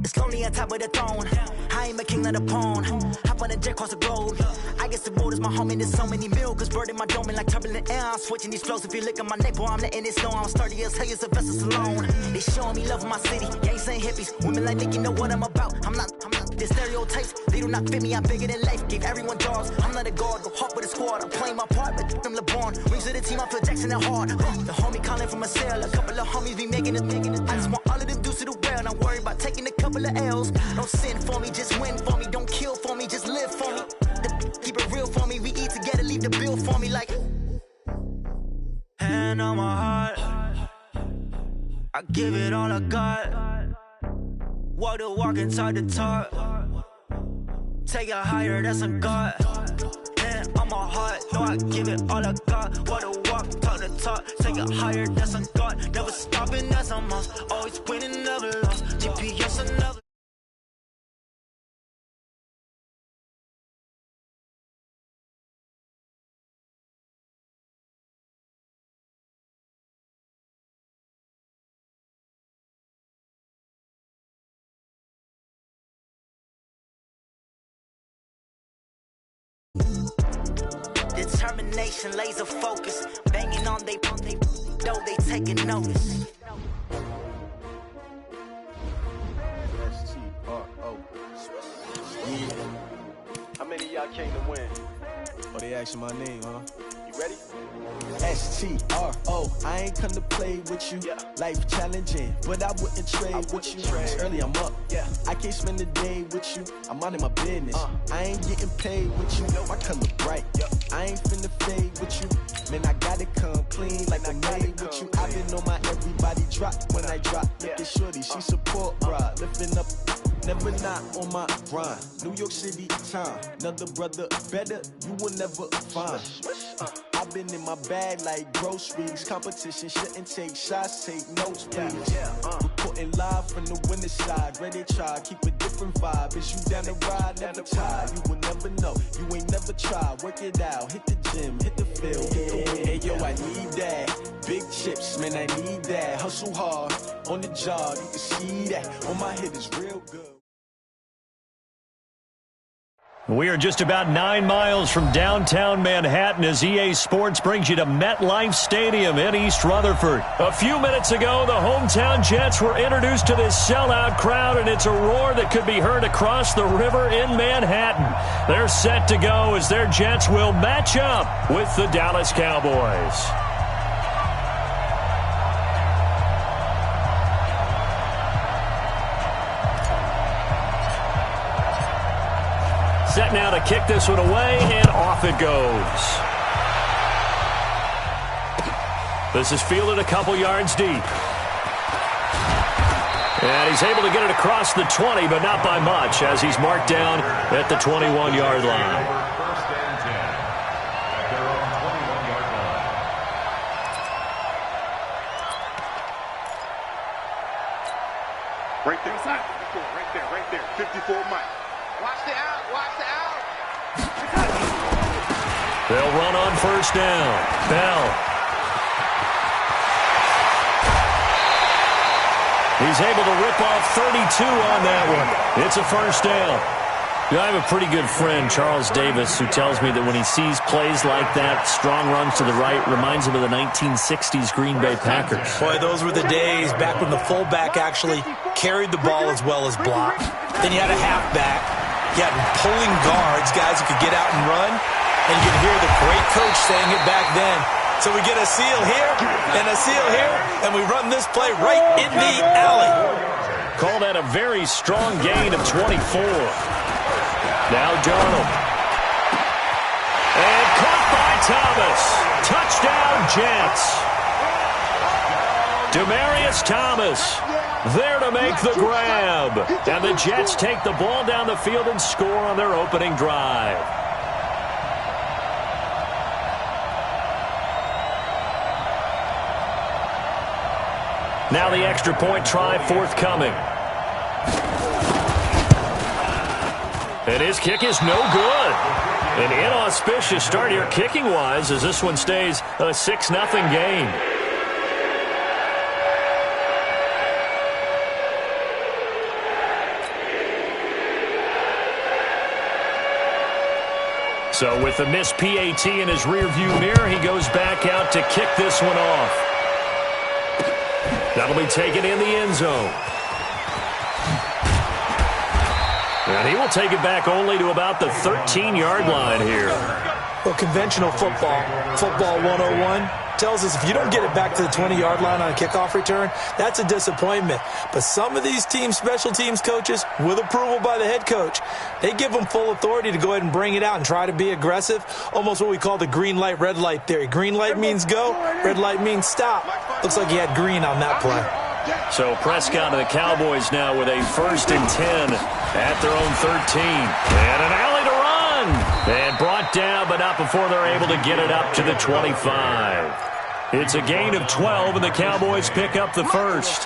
It's lonely on top of the throne. I ain't a king of the pawn. Hop on a jet across the globe. I guess the road is my home and there's so many milkers bird in my dome and like turbulent air. I'm switching these flows. If you look at my neck, boy, I'm letting it snow. I'm sturdy as hell, as a vessel alone. They showing me love in my city. Gangs ain't hippies. Women like Nick, you know what I'm about. I'm not. The stereotypes, they do not fit me. I'm bigger than life. Gave everyone jobs. I'm not a guard. Go hard with a squad. I'm playing my part, but I'm LeBron. Rings of the team, I feel Jackson and hard. The homie calling from a cell. A couple of homies be making it. I just want all of them dudes to the well. Not worry about taking a couple of L's. Don't sin for me, just win for me. Don't kill for me, just live for me. Keep it real for me. We eat together, leave the bill for me like. Hand on my heart, I give it all I got. Walk the walk and talk the talk. Take it higher, that's a God. Hand on my heart, no, I give it all I got. Walk the walk, talk the talk. Take it higher, that's a God. Never stopping, that's a must. Always winning, never lost. GPS, another. Determination, laser focus, banging on they know they taking notice. S-T-R-O. Yeah. How many of y'all came to win? Oh, they asking my name, huh? You ready? S-T-R-O. I ain't come to play with you. Life challenging, but I wouldn't trade with you. It's early, I'm up. I can't spend the day with you. I'm out of my business. I ain't getting paid with you. My color bright. I ain't finna fade with you. Man, I gotta come clean like I made with you. I've been on my everybody drop when I drop. Look at shorty, she support ride. Lifting up, never not on my grind. New York City time. Another brother better, you will never find. I've been in my bag like groceries. Competition shouldn't take shots, take notes, please. Reporting live from the winning side. Ready to try, keep a different vibe. Is you down the ride, never tired. You will never know, you ain't never tried. Work it out, hit the gym, hit the field, hit the win. Hey yo, I need that. Big chips, man, I need that. Hustle hard, on the job, you can see that. On my hit is real good. We are just about 9 miles from downtown Manhattan as EA Sports brings you to MetLife Stadium in East Rutherford. A few minutes ago, the hometown Jets were introduced to this sellout crowd, and it's a roar that could be heard across the river in Manhattan. They're set to go as their Jets will match up with the Dallas Cowboys. Set now to kick this one away, and off it goes. This is fielded a couple yards deep. And he's able to get it across the 20, but not by much, as he's marked down at the 21-yard line. First and 10 at their own 21-yard line. Right there, right there. 54 Mike. Watch the out, watch the out. They'll run on first down. Bell. He's able to rip off 32 on that one. It's a first down. I have a pretty good friend, Charles Davis, who tells me that when he sees plays like that, strong runs to the right, reminds him of the 1960s Green Bay Packers. Boy, those were the days back when the fullback actually carried the ball as well as blocked. Then you had a halfback. You had pulling guards, guys who could get out and run. And you could hear the great coach saying it back then. So we get a seal here and a seal here, and we run this play right in the alley. Call that a very strong gain of 24. Now Darnold. And caught by Thomas. Touchdown, Jets. Demaryius Thomas there to make the grab. And the Jets take the ball down the field and score on their opening drive. Now the extra point try forthcoming. And his kick is no good. An inauspicious start here kicking-wise as this one stays a 6-0 game. So with the missed PAT in his rearview mirror, he goes back out to kick this one off. That'll be taken in the end zone. And he will take it back only to about the 13-yard line here. Well, conventional football 101, tells us if you don't get it back to the 20-yard line on a kickoff return, that's a disappointment. But some of these teams, special teams coaches, with approval by the head coach, they give them full authority to go ahead and bring it out and try to be aggressive, almost what we call the green light, red light theory. Green light means go, red light means stop. Looks like he had green on that play. So Prescott and the Cowboys now with a 1st and 10 at their own 13. And an alley to run. And brought down, but not before they're able to get it up to the 25. It's a gain of 12, and the Cowboys pick up the first.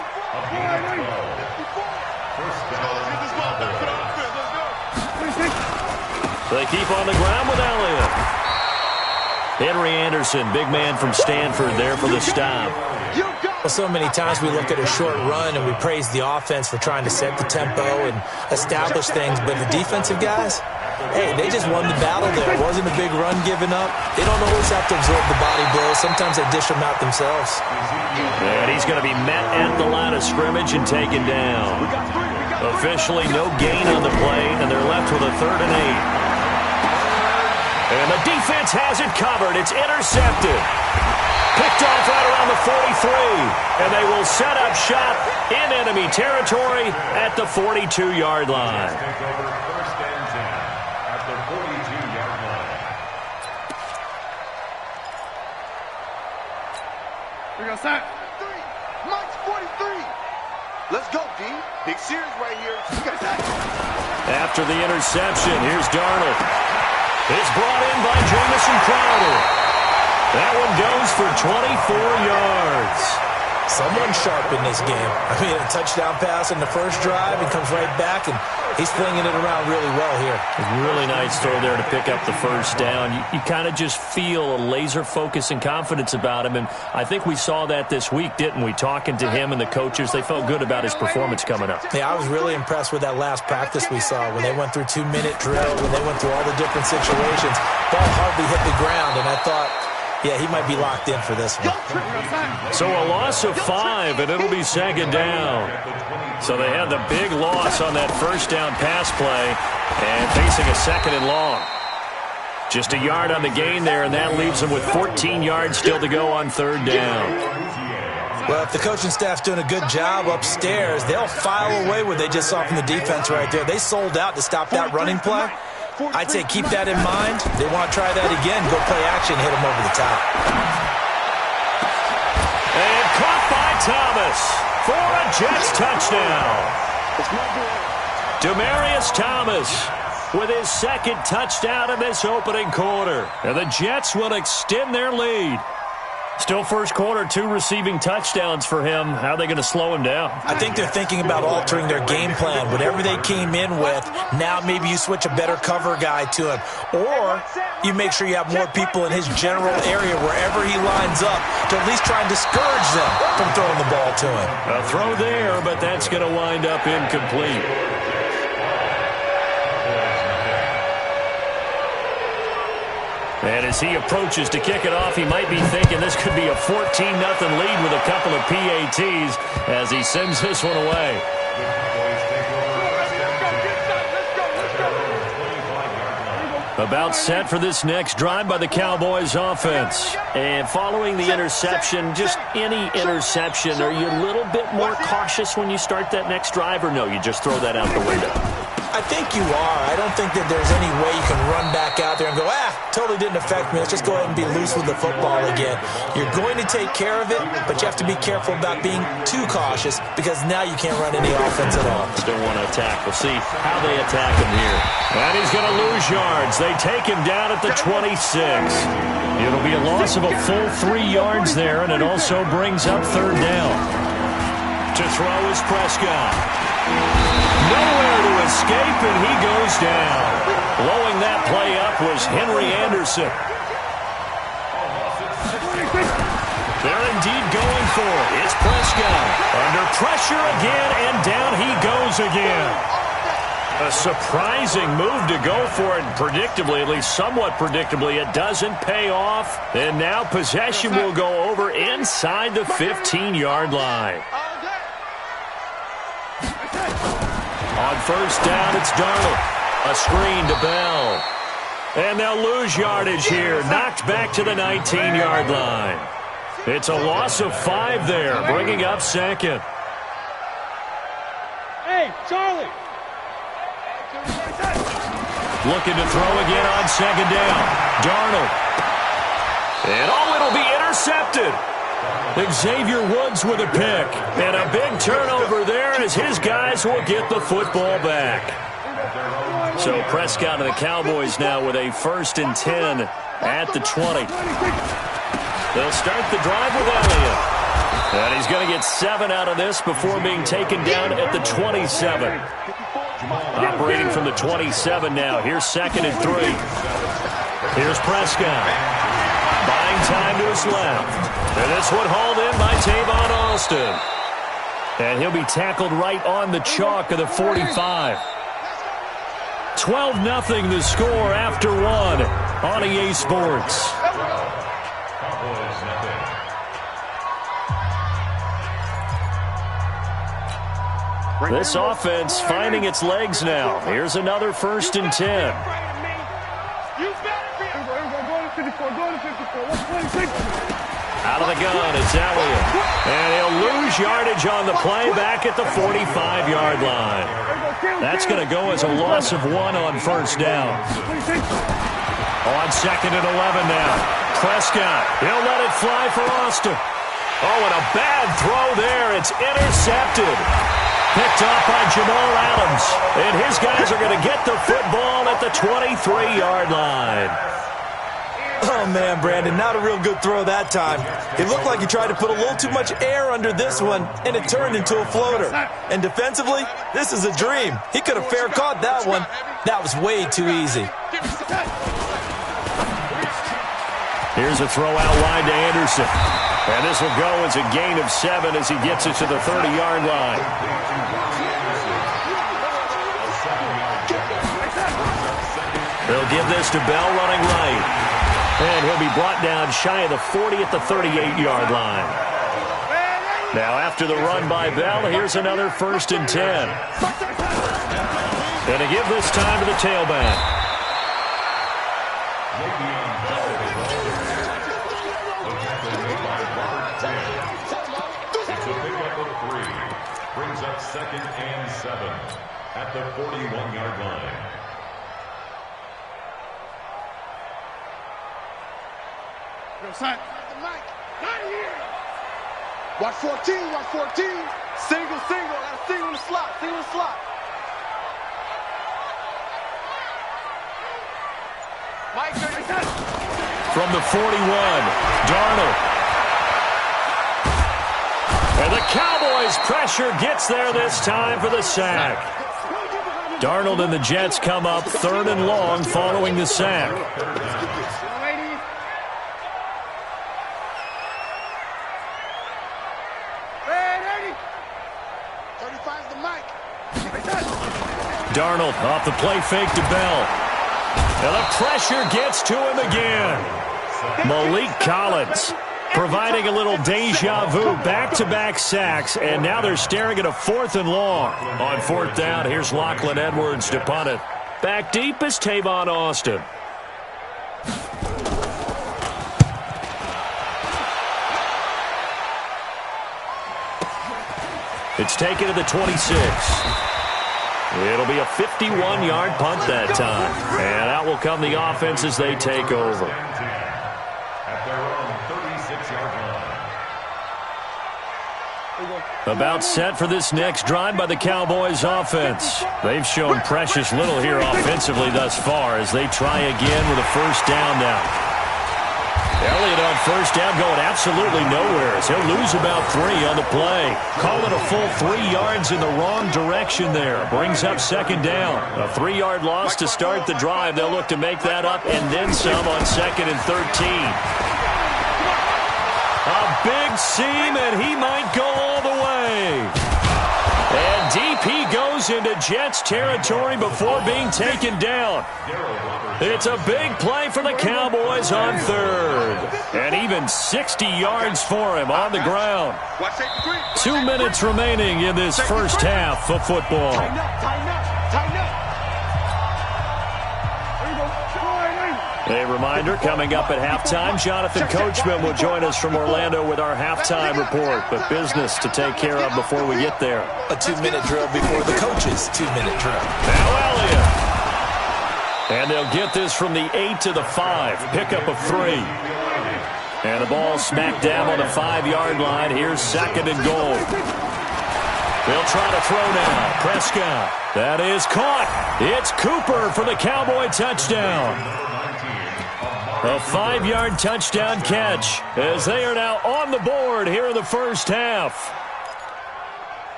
They keep on the ground with Elliott. Henry Anderson, big man from Stanford there for the stop. Well, so many times we look at a short run and we praise the offense for trying to set the tempo and establish things, but the defensive guys, hey, they just won the battle there. It wasn't a big run given up. They don't always have to absorb the body blows. Sometimes they dish them out themselves. And he's going to be met at the line of scrimmage and taken down. Officially no gain on the play, and they're left with a 3rd and 8. And the defense has it covered. It's intercepted. Picked off right around the 43. And they will set up shop in enemy territory at the 42-yard line. We're going to start. Mike's 43. Let's go, D. Big series right here. After the interception, here's Darnold. It's brought in by Jamison Crowder. That one goes for 24 yards. Someone sharp in this game. I mean, a touchdown pass in the first drive and comes right back, and he's flinging it around really well here. Really nice throw there to pick up the first down. You kind of just feel a laser focus and confidence about him, and I think we saw that this week, didn't we? Talking to him and the coaches, they felt good about his performance coming up. Yeah, I was really impressed with that last practice we saw when they went through 2-minute drill, when they went through all the different situations. Ball hardly hit the ground, and I thought, yeah, he might be locked in for this one. So a loss of 5, and it'll be 2nd down. So they had the big loss on that first down pass play and facing a 2nd and long. Just a yard on the gain there, and that leaves them with 14 yards still to go on 3rd down. Well, if the coaching staff's doing a good job upstairs, they'll file away what they just saw from the defense right there. They sold out to stop that running play. I'd say keep that in mind. They want to try that again. Go play action, hit them over the top. And caught by Thomas for a Jets touchdown. Demaryius Thomas with his 2nd touchdown in this opening quarter. And the Jets will extend their lead. Still first quarter, 2 receiving touchdowns for him. How are they going to slow him down? I think they're thinking about altering their game plan. Whatever they came in with, now maybe you switch a better cover guy to him. Or you make sure you have more people in his general area wherever he lines up to at least try and discourage them from throwing the ball to him. A throw there, but that's going to wind up incomplete. As he approaches to kick it off, he might be thinking this could be a 14-0 lead with a couple of PATs as he sends this one away. About set for this next drive by the Cowboys offense. And following the interception, just any interception, are you a little bit more cautious when you start that next drive, or no, you just throw that out the window? I think you are. I don't think that there's any way you can run back out there and go, totally didn't affect me. Let's just go ahead and be loose with the football again. You're going to take care of it, but you have to be careful about being too cautious because now you can't run any offense at all. Still want to attack. We'll see how they attack him here. And he's going to lose yards. They take him down at the 26. It'll be a loss of a full 3 yards there, and it also brings up third down. To throw is Prescott. Nowhere to escape, and he goes down. Blowing that play up was Henry Anderson. They're indeed going for it. It's Prescott. Under pressure again, and down he goes again. A surprising move to go for it, and predictably, at least somewhat predictably, it doesn't pay off. And now possession will go over inside the 15-yard line. On first down, it's Darnold. A screen to Bell. And they'll lose yardage here. Knocked back to the 19-yard line. It's a loss of 5 there, bringing up second. Hey, Charlie. Looking to throw again on second down. Darnold. And it'll be intercepted. Xavier Woods with a pick. And a big turnover there as his guys will get the football back. So Prescott and the Cowboys now with a 1st and 10 at the 20. They'll start the drive with Elliott. And he's going to get 7 out of this before being taken down at the 27. Operating from the 27 now. Here's 2nd and 3. Here's Prescott. Buying time to his left. And this one hauled in by Tavon Austin. And he'll be tackled right on the chalk of the 45. 12-0 the score after 1 on EA Sports. This offense finding its legs now. Here's another 1st and 10. Out of the gun, it's Elliott. And he'll lose yardage on the play back at the 45-yard line. That's going to go as a loss of 1 on first down. On 2nd and 11 now. Prescott, he'll let it fly for Austin. Oh, and a bad throw there. It's intercepted. Picked off by Jamal Adams. And his guys are going to get the football at the 23-yard line. Oh, man, Brandon, not a real good throw that time. It looked like he tried to put a little too much air under this one, and it turned into a floater. And defensively, this is a dream. He could have fair caught that one. That was way too easy. Here's a throw out wide to Anderson. And this will go as a gain of 7 as he gets it to the 30-yard line. They'll give this to Bell running right. And he'll be brought down shy of the 40 at the 38-yard line. Now after the run by Bell, here's another 1st and 10. And to give this time to the tailback. It's a pickup of 3. Brings up 2nd and 7 at the 41-yard line. Son. Watch 14, watch 14. Single. Got a single in the slot, Mike, from the 41, Darnold. And the Cowboys' pressure gets there this time for the sack. Darnold and the Jets come up 3rd and long following the sack. Darnold off the play fake to Bell. And the pressure gets to him again. Malik Collins providing a little deja vu, back-to-back sacks, and now they're staring at a 4th and long. On 4th down, here's Lachlan Edwards to punt it. Back deep is Tavon Austin. It's taken to the 26. It'll be a 51-yard punt that time. And out will come the offense as they take over. About set for this next drive by the Cowboys offense. They've shown precious little here offensively thus far as they try again with a first down now. Elliott on first down going absolutely nowhere as he'll lose about 3 on the play. Call it a full 3 yards in the wrong direction there. Brings up second down. A 3-yard loss to start the drive. They'll look to make that up and then some on 2nd and 13. A big seam, and he might go all the way. And deep he goes into Jets territory before being taken down. It's a big play for the Cowboys on 3rd. And even 60 yards for him on the ground. 2 minutes remaining in this first half of football. A reminder, coming up at halftime, Jonathan Coachman will join us from Orlando with our halftime report. But business to take care of before we get there. A 2-minute drill before the coach's 2-minute drill. Now Elliott. And they'll get this from the 8 to the 5. Pickup of 3. And the ball smacked down on the 5-yard line. Here's 2nd and goal. They'll try to throw now. Prescott. That is caught. It's Cooper for the Cowboy touchdown. A 5-yard touchdown catch as they are now on the board here in the first half.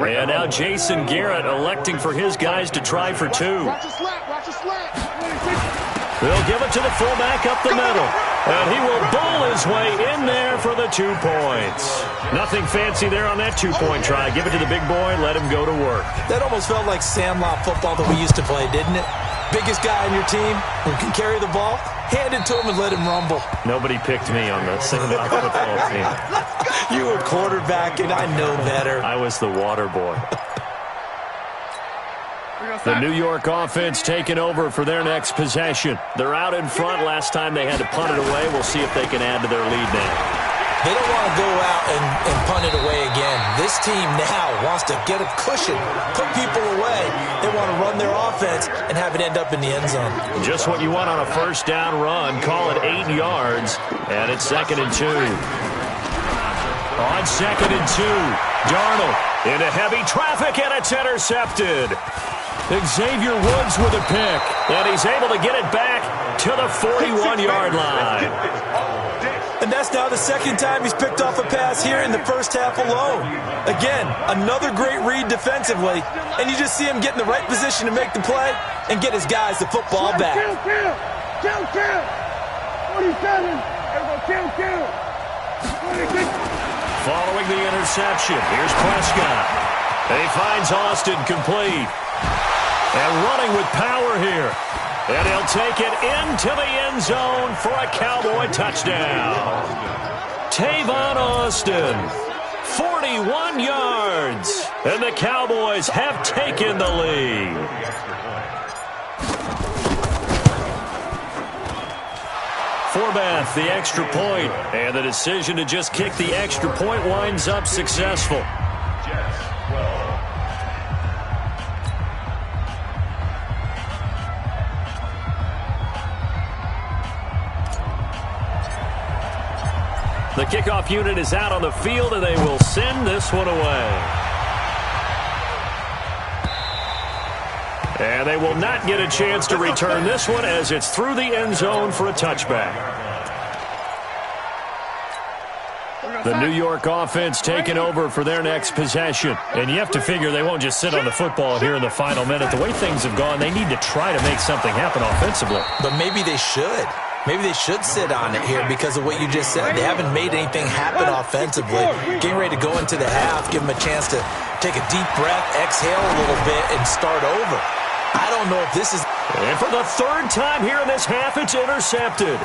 And now Jason Garrett electing for his guys to try for 2. They'll give it to the fullback up the middle. And he will bowl his way in there for the 2 points. Nothing fancy there on that 2-point try. Give it to the big boy, let him go to work. That almost felt like Sandlot football that we used to play, didn't it? Biggest guy on your team who can carry the ball, hand it to him and let him rumble. Nobody picked me on the Sandlot football team. You were quarterback, and I know better. I was the water boy. The New York offense taking over for their next possession. They're out in front. Last time they had to punt it away. We'll see if they can add to their lead now. They don't want to go out and punt it away again. This team now wants to get a cushion, put people away. They want to run their offense and have it end up in the end zone. Just what you want on a first down run. Call it 8 yards, and it's 2nd and 2. On 2nd and 2, Darnold into heavy traffic, and it's intercepted. Xavier Woods with a pick, and he's able to get it back to the 41-yard line. And that's now the 2nd time he's picked off a pass here in the first half alone. Again, another great read defensively, and you just see him get in the right position to make the play and get his guys the football back. Kill. 47. Following the interception, here's Prescott. And he finds Austin complete. And running with power here. And he'll take it into the end zone for a Cowboy touchdown. Tavon Austin, 41 yards. And the Cowboys have taken the lead. Forbath, the extra point. And the decision to just kick the extra point winds up successful. The kickoff unit is out on the field, and they will send this one away. And they will not get a chance to return this one as it's through the end zone for a touchback. The New York offense taking over for their next possession. And you have to figure they won't just sit on the football here in the final minute. The way things have gone, they need to try to make something happen offensively. But maybe they should. Maybe they should sit on it here because of what you just said. They haven't made anything happen offensively. Getting ready to go into the half, give them a chance to take a deep breath, exhale a little bit, and start over. I don't know if this is... And for the third time here in this half, it's intercepted.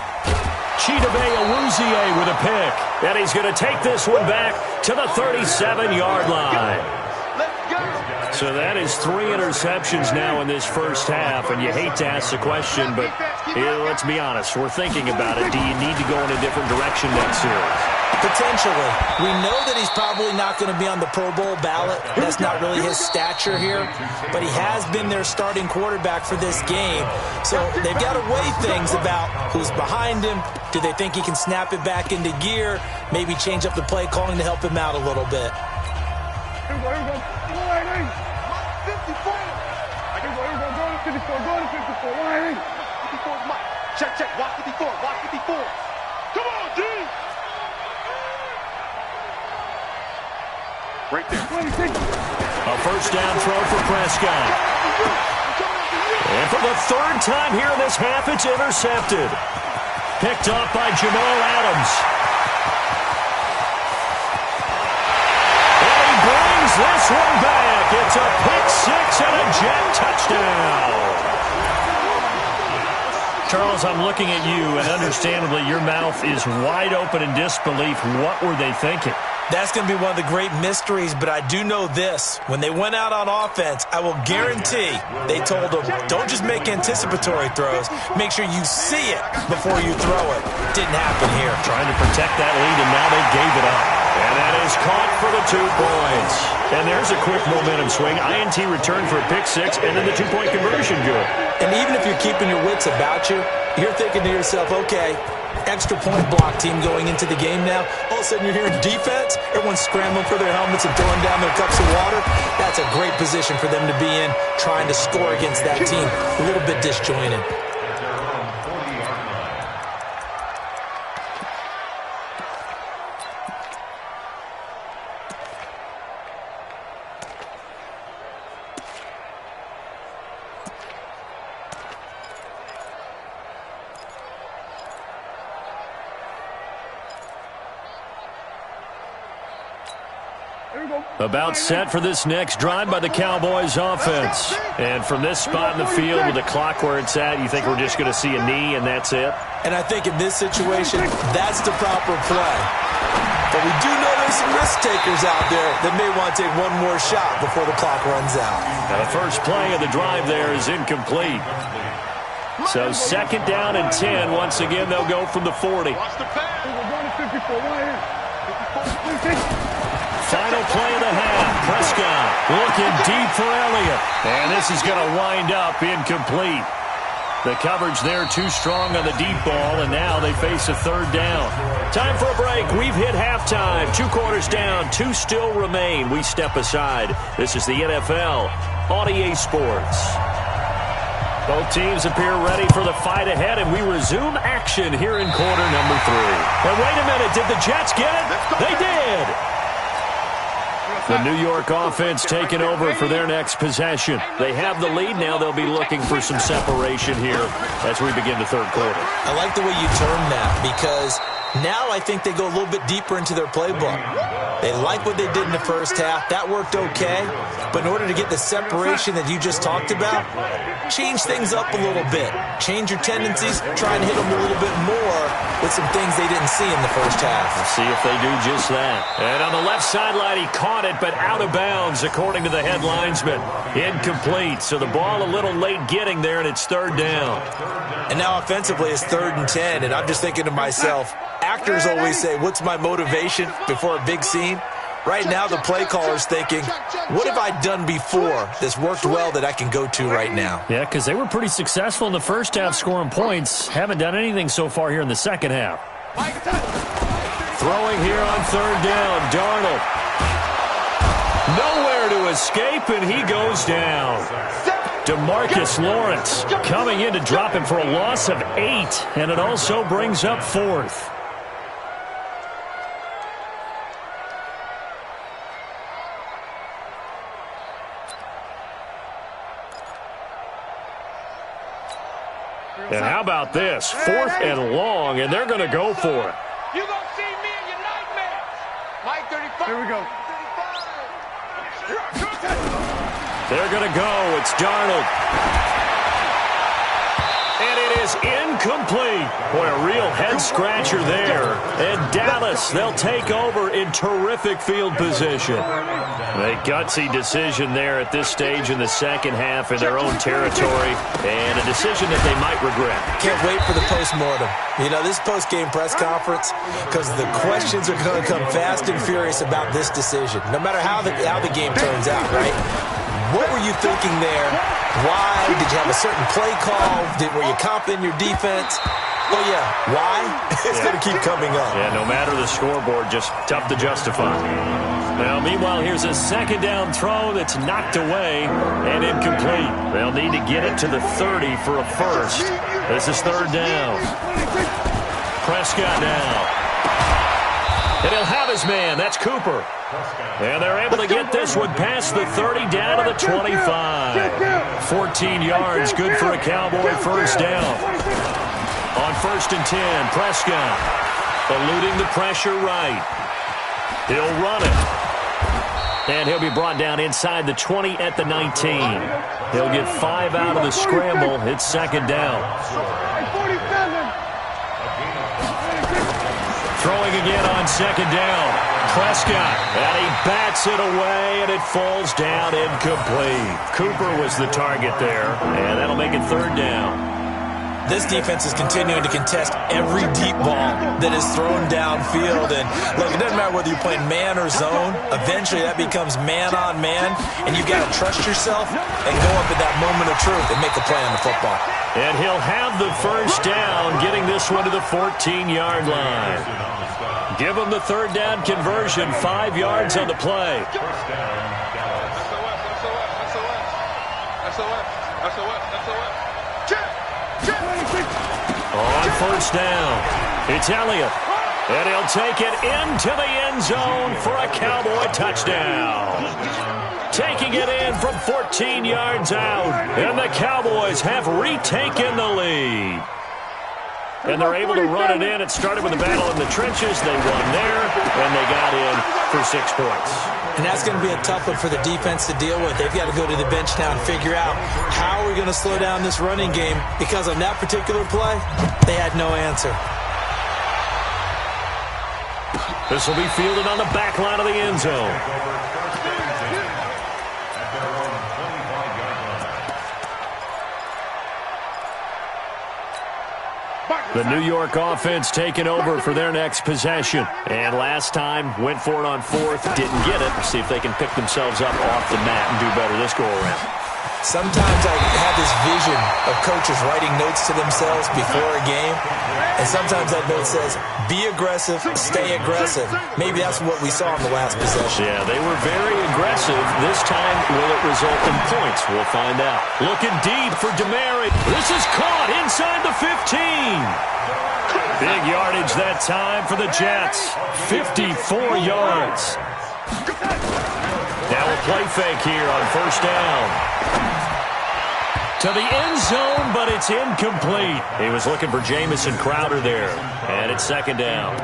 Chidobe Awuzie with a pick. And he's going to take this one back to the 37-yard line. So that is 3 interceptions now in this first half, and you hate to ask the question, but let's be honest, we're thinking about it. Do you need to go in a different direction next series? Potentially. We know that he's probably not going to be on the Pro Bowl ballot. That's not really his stature here, but he has been their starting quarterback for this game. So they've got to weigh things about who's behind him. Do they think he can snap it back into gear? Maybe change up the play calling to help him out a little bit. Here we go. 54, go to 54. Line 54 is Mike. Check. Watch 54. Come on, D. Right there. A first down throw for Prescott. And for the third time here in this half, it's intercepted. Picked up by Jamal Adams. And he brings this one back. It's a pick six and a Jet touchdown. Charles, I'm looking at you, and understandably, your mouth is wide open in disbelief. What were they thinking? That's going to be one of the great mysteries, but I do know this. When they went out on offense, I will guarantee they told them, don't just make anticipatory throws. Make sure you see it before you throw it. Didn't happen here. Trying to protect that lead, and now they gave it up. And that is caught for the 2 points. And there's a quick momentum swing. INT return for a pick six, and then the 2-point conversion good. And even if you're keeping your wits about you, you're thinking to yourself, okay, extra point block team going into the game now. All of a sudden you're hearing defense. Everyone's scrambling for their helmets and throwing down their cups of water. That's a great position for them to be in, trying to score against that team. A little bit disjointed. About set for this next drive by the Cowboys offense. And from this spot in the field with the clock where it's at, you think we're just going to see a knee and that's it? And I think in this situation, that's the proper play. But we do know there's some risk takers out there that may want to take one more shot before the clock runs out. Now the first play of the drive there is incomplete. So second down and 10. Once again, they'll go from the 40. Final play of the half. Prescott looking deep for Elliott. And this is going to wind up incomplete. The coverage there too strong on the deep ball, and now they face a third down. Time for a break. We've hit halftime. 2 quarters down. 2 still remain. We step aside. This is the NFL on EA Sports. Both teams appear ready for the fight ahead, and we resume action here in quarter number 3. But wait a minute. Did the Jets get it? They did. The New York offense taking over for their next possession. They have the lead. Now they'll be looking for some separation here as we begin the third quarter. I like the way you term that because now I think they go a little bit deeper into their playbook. They like what they did in the first half. That worked okay. But in order to get the separation that you just talked about, change things up a little bit. Change your tendencies. Try and hit them a little bit more with some things they didn't see in the first half. Let's see if they do just that. And on the left sideline, he caught it, but out of bounds, according to the head linesman. Incomplete. So the ball a little late getting there, and it's third down. And now offensively, it's 3rd and 10. And I'm just thinking to myself, actors always say, what's my motivation before a big scene? Right now, the play caller's thinking, what have I done before that's worked well that I can go to right now? Yeah, because they were pretty successful in the first half scoring points. Haven't done anything so far here in the second half. Throwing here on third down, Darnold. Nowhere to escape, and he goes down. DeMarcus Lawrence coming in to drop him for a loss of 8, and it also brings up 4th. And how about this? 4th and long, and they're going to go for it. You're going to see me in your nightmares. Mike 35. Here we go. They're going to go. It's Darnold. And it is incomplete. Boy, a real head-scratcher there. And Dallas, they'll take over in terrific field position. A gutsy decision there at this stage in the second half in their own territory. And a decision that they might regret. Can't wait for the post-mortem. You know, this post-game press conference, because the questions are going to come fast and furious about this decision, no matter how the game turns out, right? What were you thinking there? Why? Did you have a certain play call? Were you confident in your defense? Oh, yeah. Why? It's going to keep coming up. Yeah, no matter the scoreboard, just tough to justify. Now, meanwhile, here's a second down throw that's knocked away and incomplete. They'll need to get it to the 30 for a first. This is 3rd down. Prescott now. And he'll have his man. That's Cooper. And they're able to get this one past the 30 down to the 25. 14 yards, good for a Cowboy first down. On 1st and 10, Prescott eluding the pressure right. He'll run it. And he'll be brought down inside the 20 at the 19. He'll get 5 out of the scramble. It's 2nd down. Throwing again on 2nd down. Prescott, and he bats it away, and it falls down incomplete. Cooper was the target there, and that'll make it 3rd down. This defense is continuing to contest every deep ball that is thrown downfield. And, look, it doesn't matter whether you're playing man or zone. Eventually, that becomes man-on-man, and you've got to trust yourself and go up at that moment of truth and make a play on the football. And he'll have the first down, getting this one to the 14-yard line. Give him the 3rd down conversion, 5 yards on the play. On 1st down, it's Elliott. And he'll take it into the end zone for a Cowboy touchdown. Taking it in from 14 yards out. And the Cowboys have retaken the lead. And they're able to run it in. It started with a battle in the trenches. They won there, and they got in for 6 points. And that's going to be a tough one for the defense to deal with. They've got to go to the bench now and figure out how are we going to slow down this running game, because on that particular play, they had no answer. This will be fielded on the back line of the end zone. The New York offense taking over for their next possession. And last time, went for it on 4th, didn't get it. See if they can pick themselves up off the mat and do better this go-around. Sometimes I have this vision of coaches writing notes to themselves before a game, and sometimes that note says, be aggressive, stay aggressive. Maybe that's what we saw in the last possession. Yeah, they were very aggressive. This time, will it result in points? We'll find out. Looking deep for Demary. This is caught inside the 15. Big yardage that time for the Jets. 54 yards. Now a play fake here on 1st down. To the end zone, but it's incomplete. He was looking for Jamison Crowder there. And it's 2nd down.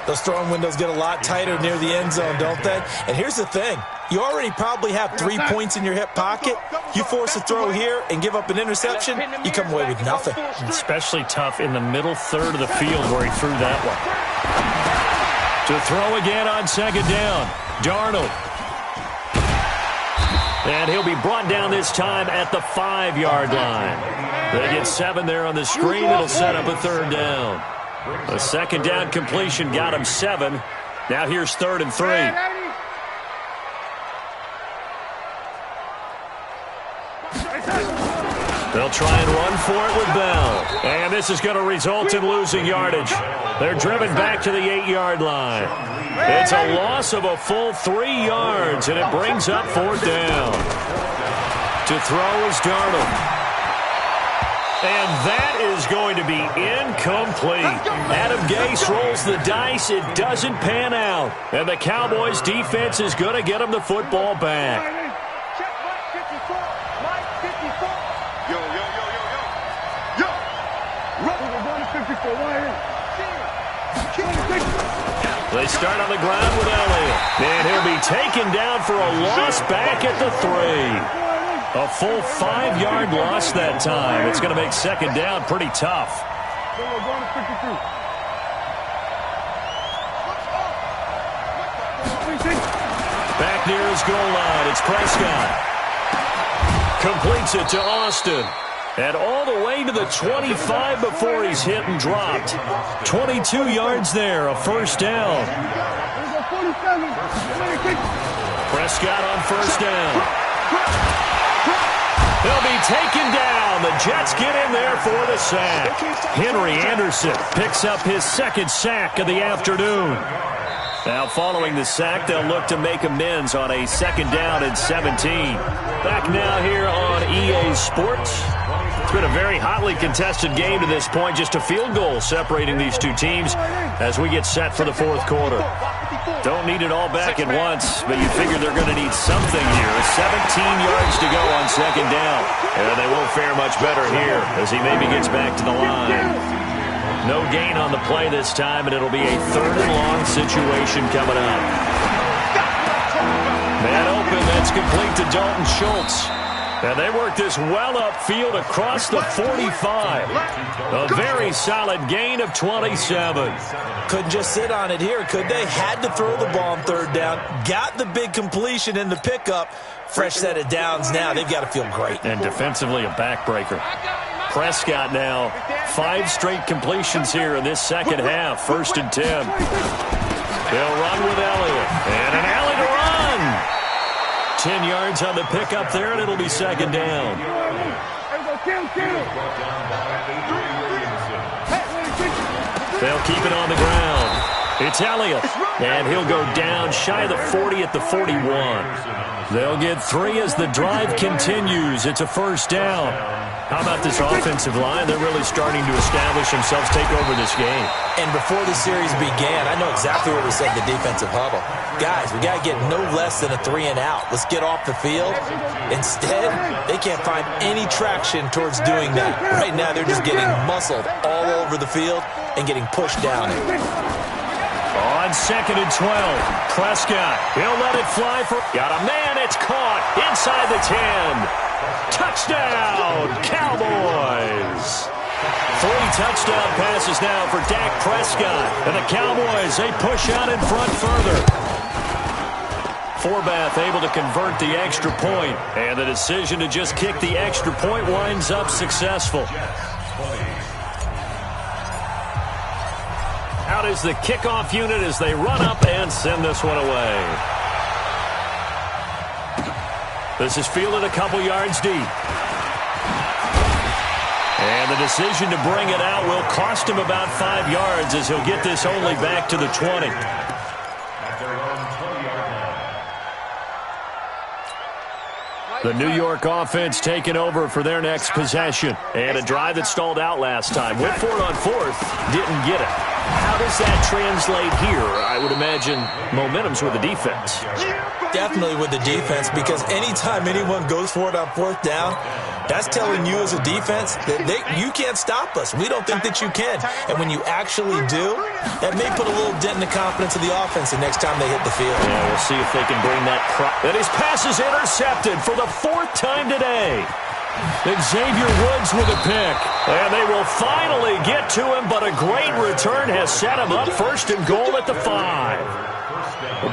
Those throwing windows get a lot tighter near the end zone, don't they? And here's the thing. You already probably have 3 points in your hip pocket. You force a throw here and give up an interception, you come away with nothing. Especially tough in the middle third of the field where he threw that one. To throw again on 2nd down. Darnold. And he'll be brought down this time at the 5-yard line. They get 7 there on the screen. It'll set up a 3rd down. A 2nd down completion got him 7. Now here's 3rd and 3. They'll try and run for it with Bell. And this is going to result in losing yardage. They're driven back to the 8-yard line. It's a loss of a full 3 yards, and it brings up 4th down. To throw is Darnold. And that is going to be incomplete. Adam Gase rolls the dice. It doesn't pan out. And the Cowboys' defense is going to get him the football back. They start on the ground with Elliott. And he'll be taken down for a loss back at the 3. A full 5-yard loss that time. It's going to make second down pretty tough. Back near his goal line, it's Prescott. Completes it to Austin. And all the way to the 25 before he's hit and dropped. 22 yards there, a first down. Prescott on first down. He'll be taken down. The Jets get in there for the sack. Henry Anderson picks up his second sack of the afternoon. Now following the sack, they'll look to make amends on a second down and 17. Back now here on EA Sports. It's been a very hotly contested game to this point. Just a field goal separating these two teams as we get set for the fourth quarter. Don't need it all back at once, but you figure they're going to need something here. 17 yards to go on second down. And they won't fare much better here as he maybe gets back to the line. No gain on the play this time, and it'll be a third and long situation coming up. Man open, that's complete to Dalton Schultz. And they work this well upfield across the 45. A very solid gain of 27. Couldn't just sit on it here, could they? Had to throw the ball on third down. Got the big completion in the pickup. Fresh set of downs now. They've got to feel great. And defensively a backbreaker. Prescott now, 5 straight completions here in this second half. 1st and 10. They'll run with Elliott. And an alley to run. 10 yards on the pickup there, and it'll be second down. They'll keep it on the ground. It's Elliott, and he'll go down shy of the 40 at the 41. They'll get 3 as the drive continues. It's a first down. How about this offensive line? They're really starting to establish themselves, take over this game. And before the series began, I know exactly what we said in the defensive huddle. Guys, we got to get no less than a 3 and out. Let's get off the field. Instead, they can't find any traction towards doing that. Right now, they're just getting muscled all over the field and getting pushed down. On 2nd and 12, Prescott, he'll let it fly for... Got a man, it's caught inside the 10. Touchdown, Cowboys. 3 touchdown passes now for Dak Prescott. And the Cowboys, they push out in front further. Forbath able to convert the extra point. And the decision to just kick the extra point winds up successful. Out is the kickoff unit as they run up and send this one away. This is fielded a couple yards deep. And the decision to bring it out will cost him about 5 yards as he'll get this only back to the 20. The New York offense taking over for their next possession. And a drive that stalled out last time. Went for it on 4th, didn't get it. How does that translate here? I would imagine momentum's with the defense. Definitely with the defense, because anytime anyone goes for it on 4th down, that's telling you as a defense that you can't stop us. We don't think that you can. And when you actually do, that may put a little dent in the confidence of the offense the next time they hit the field. Yeah, we'll see if they can bring that. And his pass is intercepted for the 4th time today. Xavier Woods with a pick. And they will finally get to him, but a great return has set him up 1st and goal at the 5.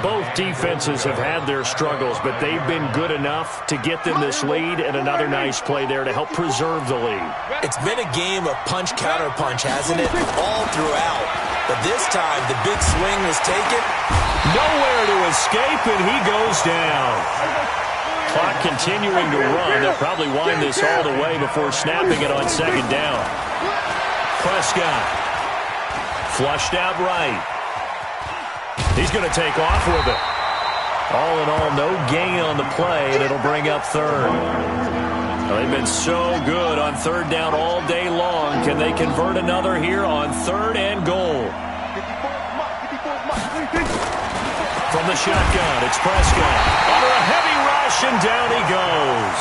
Both defenses have had their struggles, but they've been good enough to get them this lead, and another nice play there to help preserve the lead. It's been a game of punch-counter-punch, hasn't it? All throughout. But this time, the big swing was taken. Nowhere to escape, and he goes down. Clock continuing to run. They'll probably wind this all the way before snapping it on 2nd down. Prescott. Flushed out right. He's going to take off with it. All in all, no gain on the play, and it'll bring up 3rd. Well, they've been so good on 3rd down all day long. Can they convert another here on 3rd and goal? From the shotgun, it's Prescott. Under a heavy ride. rush, and down he goes.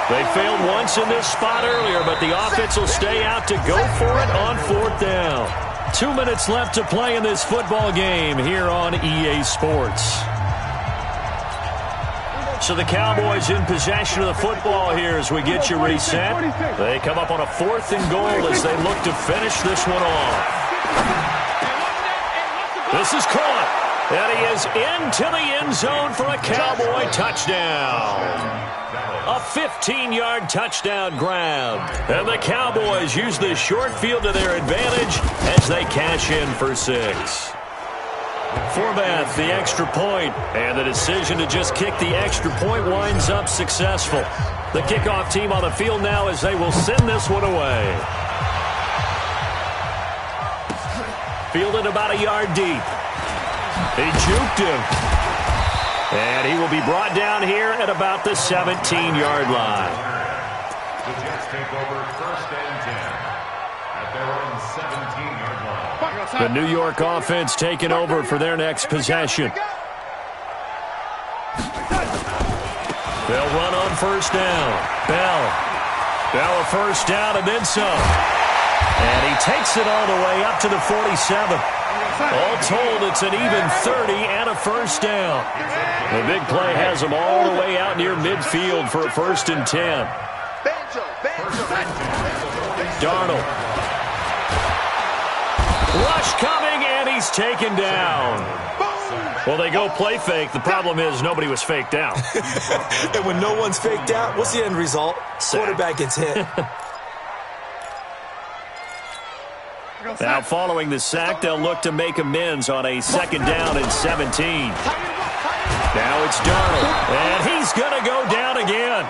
They failed once in this spot earlier, but the offense will stay out to go for it on 4th down. 2 minutes left to play in this football game here on EA Sports. So the Cowboys in possession of the football here as we get you reset. They come up on a 4th and goal as they look to finish this one off. This is caught. And he is into the end zone for a Cowboy touchdown. A 15-yard touchdown grab. And the Cowboys use the short field to their advantage as they cash in for 6. Forbath, the extra point, and the decision to just kick the extra point winds up successful. The kickoff team on the field now as they will send this one away. Fielded about a yard deep. He juked him. And he will be brought down here at about the 17-yard line. The Jets take over 1st and 10 at their own 17-yard line. The New York offense taking over for their next possession. They'll run on 1st down. Bell a 1st down and then some. And he takes it all the way up to the 47. All told, it's an even 30 and a 1st down. The big play has them all the way out near midfield for a 1st and 10. Darnold. Rush coming, and he's taken down. Well, they go play fake. The problem is nobody was faked out. And when no one's faked out, what's the end result? Quarterback gets hit. Now, following the sack, they'll look to make amends on a 2nd down and 17. Now it's Darnold, and he's going to go down again.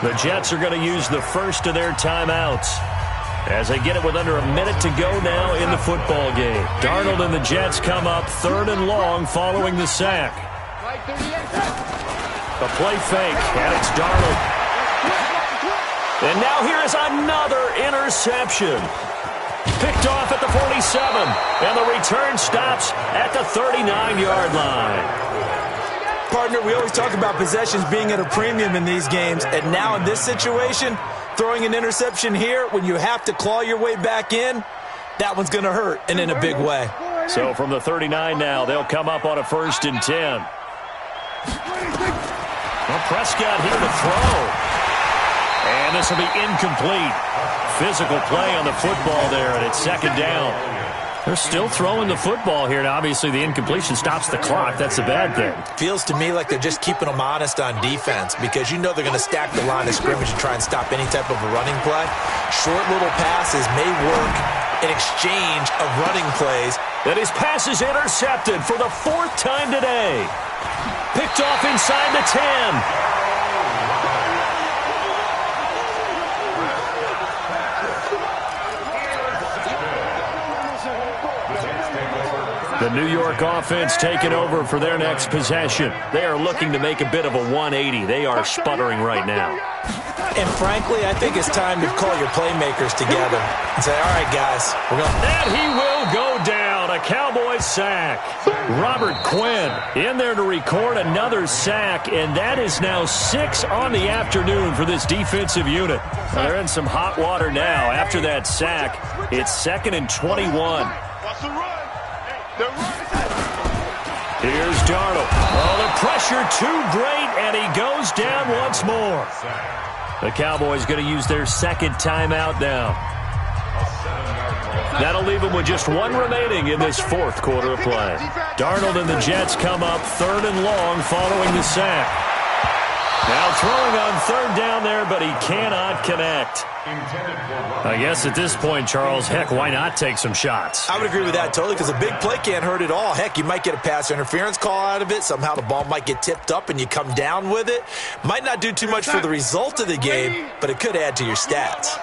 The Jets are going to use the first of their timeouts as they get it with under a minute to go now in the football game. Darnold and the Jets come up 3rd and long following the sack. A play fake, and it's Darnold. And now here is another interception. Picked off at the 47, and the return stops at the 39-yard line. Partner, we always talk about possessions being at a premium in these games, and now in this situation, throwing an interception here when you have to claw your way back in, that one's going to hurt, and in a big way. So from the 39 now, they'll come up on a 1st and 10. Well, Prescott here to throw. And this will be incomplete. Physical play on the football there, and it's 2nd down. They're still throwing the football here, and obviously the incompletion stops the clock. That's a bad thing. Feels to me like they're just keeping them honest on defense because you know they're going to stack the line of scrimmage and try and stop any type of a running play. Short little passes may work in exchange of running plays. And his pass is intercepted for the 4th time today. Picked off inside the 10. The New York offense taking over for their next possession. They are looking to make a bit of a 180. They are sputtering right now. And frankly, I think it's time to call your playmakers together and say, all right, guys, we're going. And he will go down. A Cowboys sack. Robert Quinn in there to record another sack, and that is now 6 on the afternoon for this defensive unit. They're in some hot water now. After that sack, it's 2nd and 21. Here's Darnold. Oh, the pressure too great, and he goes down once more. The Cowboys going to use their 2nd timeout now. That'll leave them with just 1 remaining in this 4th quarter of play. Darnold and the Jets come up 3rd and long following the sack. Now throwing on 3rd down there, but he cannot connect. I guess at this point, Charles, heck, why not take some shots? I would agree with that totally because a big play can't hurt at all. Heck, you might get a pass interference call out of it. Somehow the ball might get tipped up and you come down with it. Might not do too much for the result of the game, but it could add to your stats.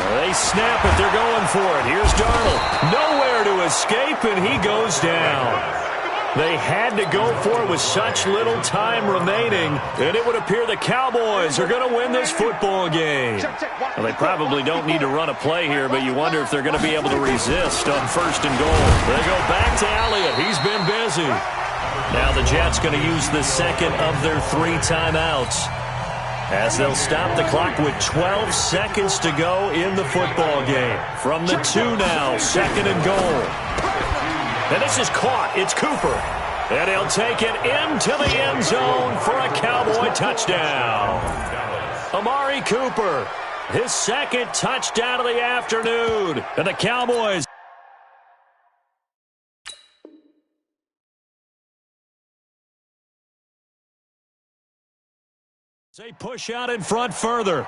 They snap it. They're going for it. Here's Darnold. Nowhere to escape, and he goes down. They had to go for it with such little time remaining, and it would appear the Cowboys are going to win this football game. Well, they probably don't need to run a play here, but you wonder if they're going to be able to resist on 1st and goal. They go back to Elliott. He's been busy. Now the Jets going to use the second of their 3 timeouts as they'll stop the clock with 12 seconds to go in the football game. From the 2 now, second and goal. And this is caught. It's Cooper. And he'll take it into the end zone for a Cowboy touchdown. Amari Cooper, his second touchdown of the afternoon. And the Cowboys they push out in front further.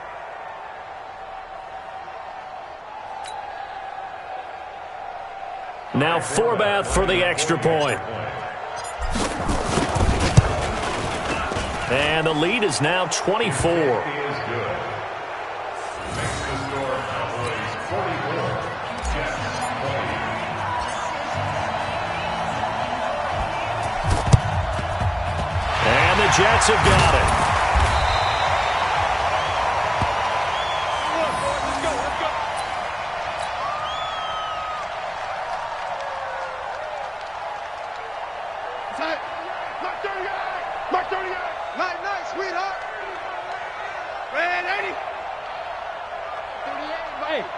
Now Forbath for the extra point. And the lead is now 24. And the Jets have got it.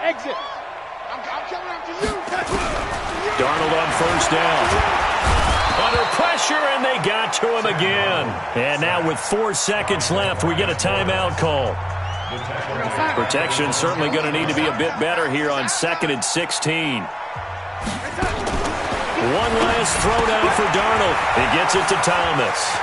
Exit. I'm coming after you. Darnold on first down. Under pressure, and they got to him again. And now with 4 seconds left, we get a timeout call. Protection certainly going to need to be a bit better here on 2nd and 16. One last throw down for Darnold. He gets it to Thomas.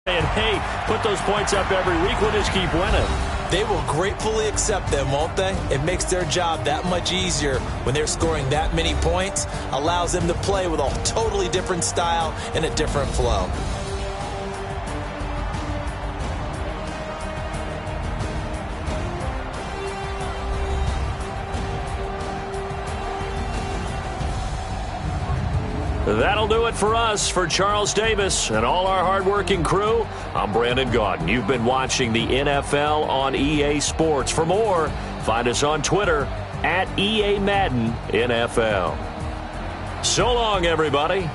And, hey, put those points up every week. We'll just keep winning. They will gratefully accept them, won't they? It makes their job that much easier when they're scoring that many points. Allows them to play with a totally different style and a different flow. That'll do it for us. For Charles Davis and all our hardworking crew, I'm Brandon Gaudin. You've been watching the NFL on EA Sports. For more, find us on Twitter at EA Madden NFL. So long, everybody.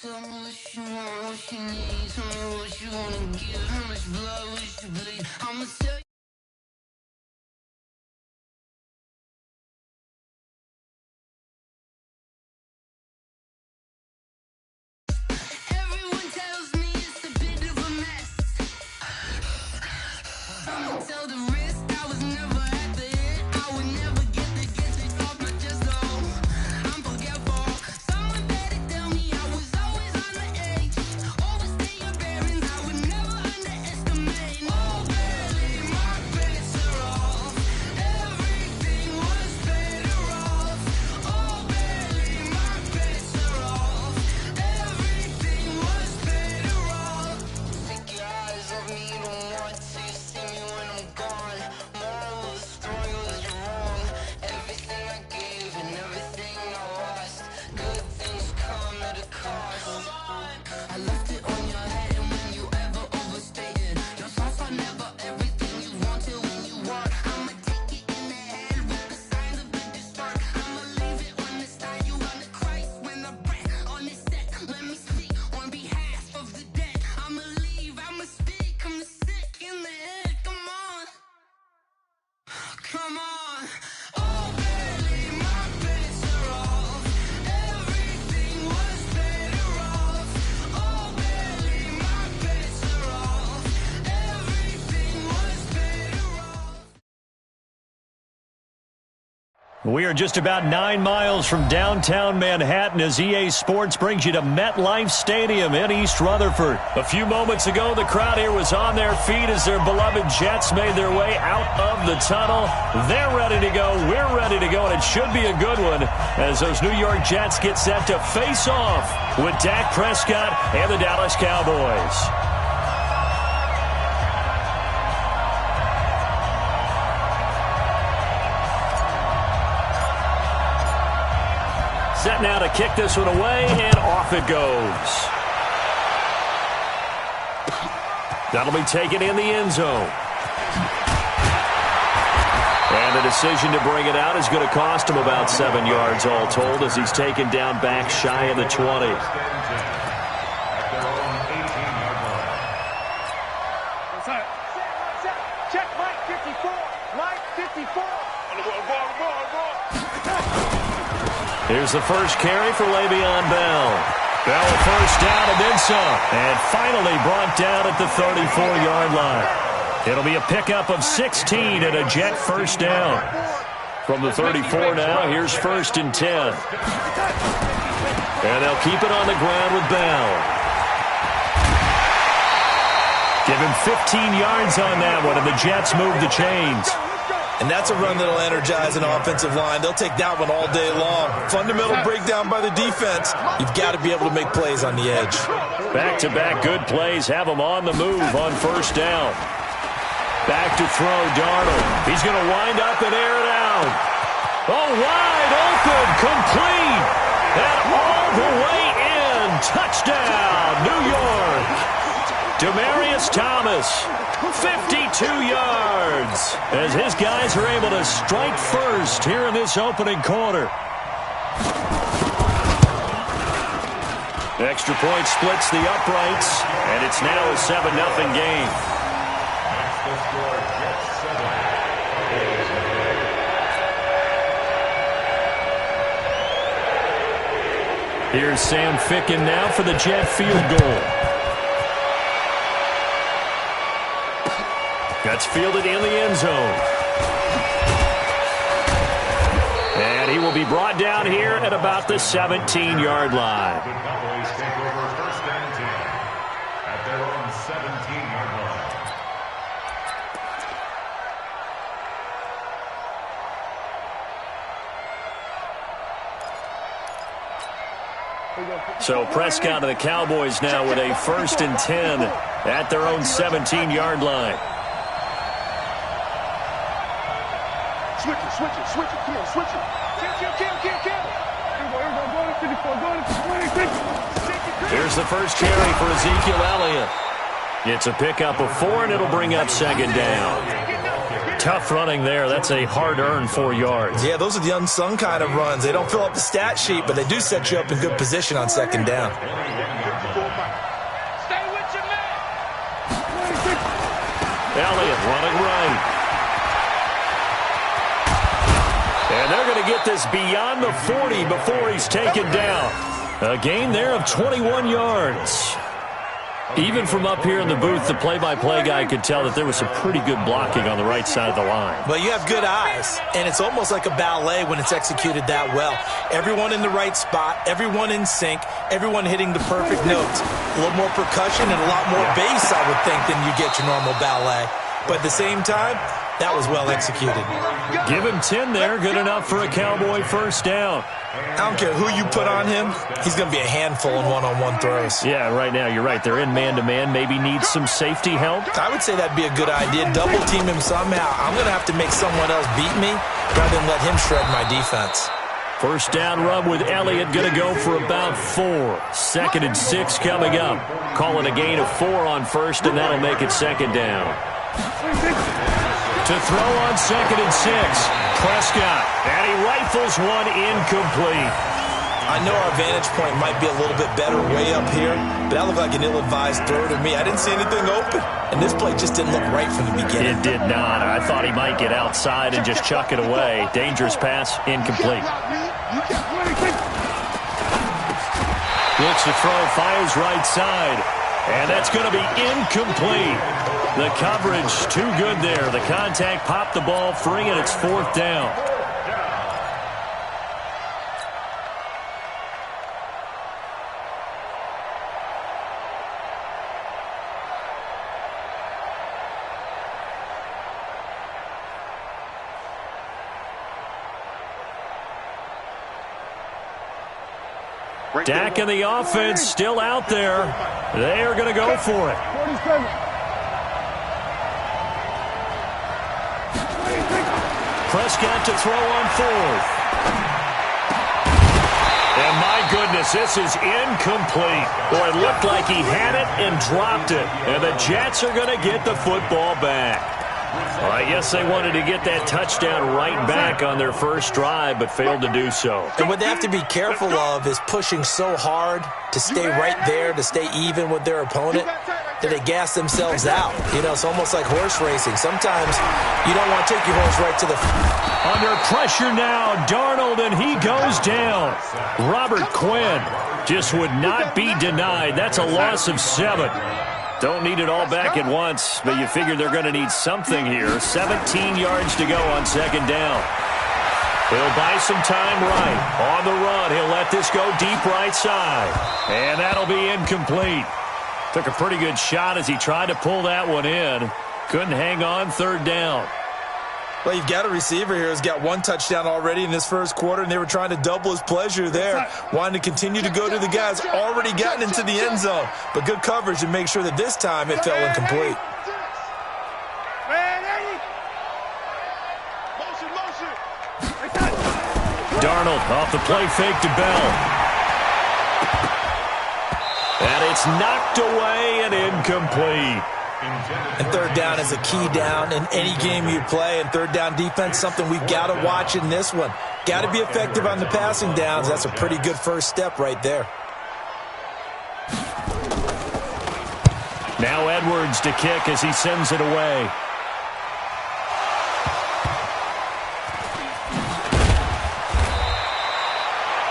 Tell me what you want, what you need. Tell me what you wanna give. How much blood would you bleed? I'ma tell you. Everyone tells me it's a bit of a mess. I'ma tell the rest I was never at the end. I would never get it off my chest, though. I'm forgetful. Someone better tell me I was always on the edge. Overstay your bearings, I would never underestimate. Oh, barely, my bets are off. Everything was better off. Oh, barely, my bets are off. Everything was better off. Take your eyes off me, don't want to see me when I'm gone. Moral of the story was you're wrong. Everything I gave and everything I lost. Good things come at a cost. I left it on your head, and when you ever overstay it, your thoughts are never everything you wanted when you want. I'ma take it in the head with the signs of the distort. I'ma leave it on the side. You on the Christ when the breath on this set. Let me speak on behalf of the dead. I'ma leave, I'ma speak. I'm the sick in the head. Come on, come on. Oh, barely, my bets are off. Everything was better off. Oh, barely, my bets are off. Everything was better off. We are just about 9 miles from downtown Manhattan as EA Sports brings you to MetLife Stadium in East Rutherford. A few moments ago, the crowd here was on their feet as their beloved Jets made their way out of the tunnel. They're ready to go. We're ready to go, and it should be a good one as those New York Jets get set to face off with Dak Prescott and the Dallas Cowboys. Set now to kick this one away, and off it goes. That'll be taken in the end zone. And the decision to bring it out is going to cost him about 7 yards all told as he's taken down back shy of the 20. Check Mike 54. Mike 54. Here's the first carry for Le'Veon Bell. Bell first down and then some. And finally brought down at the 34-yard line. It'll be a pickup of 16 and a Jet first down. From the 34 now, here's 1st and 10. And they'll keep it on the ground with Bell. Give him 15 yards on that one, and the Jets move the chains. And that's a run that'll energize an offensive line. They'll take that one all day long. Fundamental breakdown by the defense. You've got to be able to make plays on the edge. Back-to-back good plays have them on the move on first down. Back to throw, Darnold. He's going to wind up and air it out. Oh, wide open, complete. And all the way in. Touchdown, New York. Demaryius Thomas, 52 yards, as his guys are able to strike first here in this opening quarter. Extra point splits the uprights, and it's now a 7-0 game. That's the score, Jets 7. Here's Sam Ficken now for the Jet field goal. That's fielded in the end zone. And he will be brought down here at about the 17-yard line. The Cowboys take over 1st and 10 at their own 17-yard line. So Prescott and the Cowboys now with a 1st and 10 at their own 17-yard line. Switch it. Come on, switch it. Kill. Here's the first carry for Ezekiel Elliott. It's a pickup of 4, and it'll bring up 2nd down. Tough running there. That's a hard-earned 4 yards. Yeah, those are the unsung kind of runs. They don't fill up the stat sheet, but they do set you up in good position on 2nd down. Elliott running right. And they're going to get this beyond the 40 before he's taken down. A gain there of 21 yards. Even from up here in the booth, the play-by-play guy could tell that there was some pretty good blocking on the right side of the line. Well, you have good eyes, and it's almost like a ballet when it's executed that well. Everyone in the right spot, everyone in sync, everyone hitting the perfect notes. A little more percussion and a lot more bass, I would think, than you get your normal ballet. But at the same time, that was well executed. Give him 10 there, good enough for a Cowboy first down. I don't care who you put on him, he's going to be a handful in one-on-one throws. Yeah, right now, you're right. They're in man-to-man, maybe needs some safety help. I would say that'd be a good idea. Double team him somehow. I'm going to have to make someone else beat me rather than let him shred my defense. First down run with Elliott, going to go for about 4. 2nd and 6 coming up. Call it a gain of 4 on first, and that'll make it 2nd down. To throw on 2nd and 6, Prescott, and he rifles one incomplete. I know our vantage point might be a little bit better way up here, but that looked like an ill-advised throw to me. I didn't see anything open, and this play just didn't look right from the beginning. It did not. I thought he might get outside and just chuck it away. Dangerous pass, incomplete. Looks to throw, fires right side, and that's going to be incomplete. The coverage too good there. The contact popped the ball free, and it's 4th down. Dak and the offense still out there. They are going to go for it. 47. Prescott to throw on 4th. And my goodness, this is incomplete. Boy, it looked like he had it and dropped it. And the Jets are going to get the football back. Well, I guess they wanted to get that touchdown right back on their first drive, but failed to do so. And what they have to be careful of is pushing so hard to stay right there, to stay even with their opponent, that they gas themselves out. You know, it's almost like horse racing. Sometimes you don't want to take your horse right to the... Under pressure now, Darnold, and he goes down. Robert Quinn just would not be denied. That's a loss of 7. Don't need it all back at once, but you figure they're going to need something here. 17 yards to go on 2nd down. He'll buy some time right. On the run, he'll let this go deep right side. And that'll be incomplete. Took a pretty good shot as he tried to pull that one in. Couldn't hang on, 3rd down. Well, you've got a receiver here who's got 1 touchdown already in this first quarter, and they were trying to double his pleasure there, wanting to continue to go to the guys already gotten into the end zone. But good coverage to make sure that this time it fell incomplete. Darnold off the play fake to Bell. And it's knocked away and incomplete. And 3rd down is a key down in any game you play. And 3rd down defense, something we've got to watch in this one. Got to be effective on the passing downs. That's a pretty good first step right there. Now Edwards to kick as he sends it away.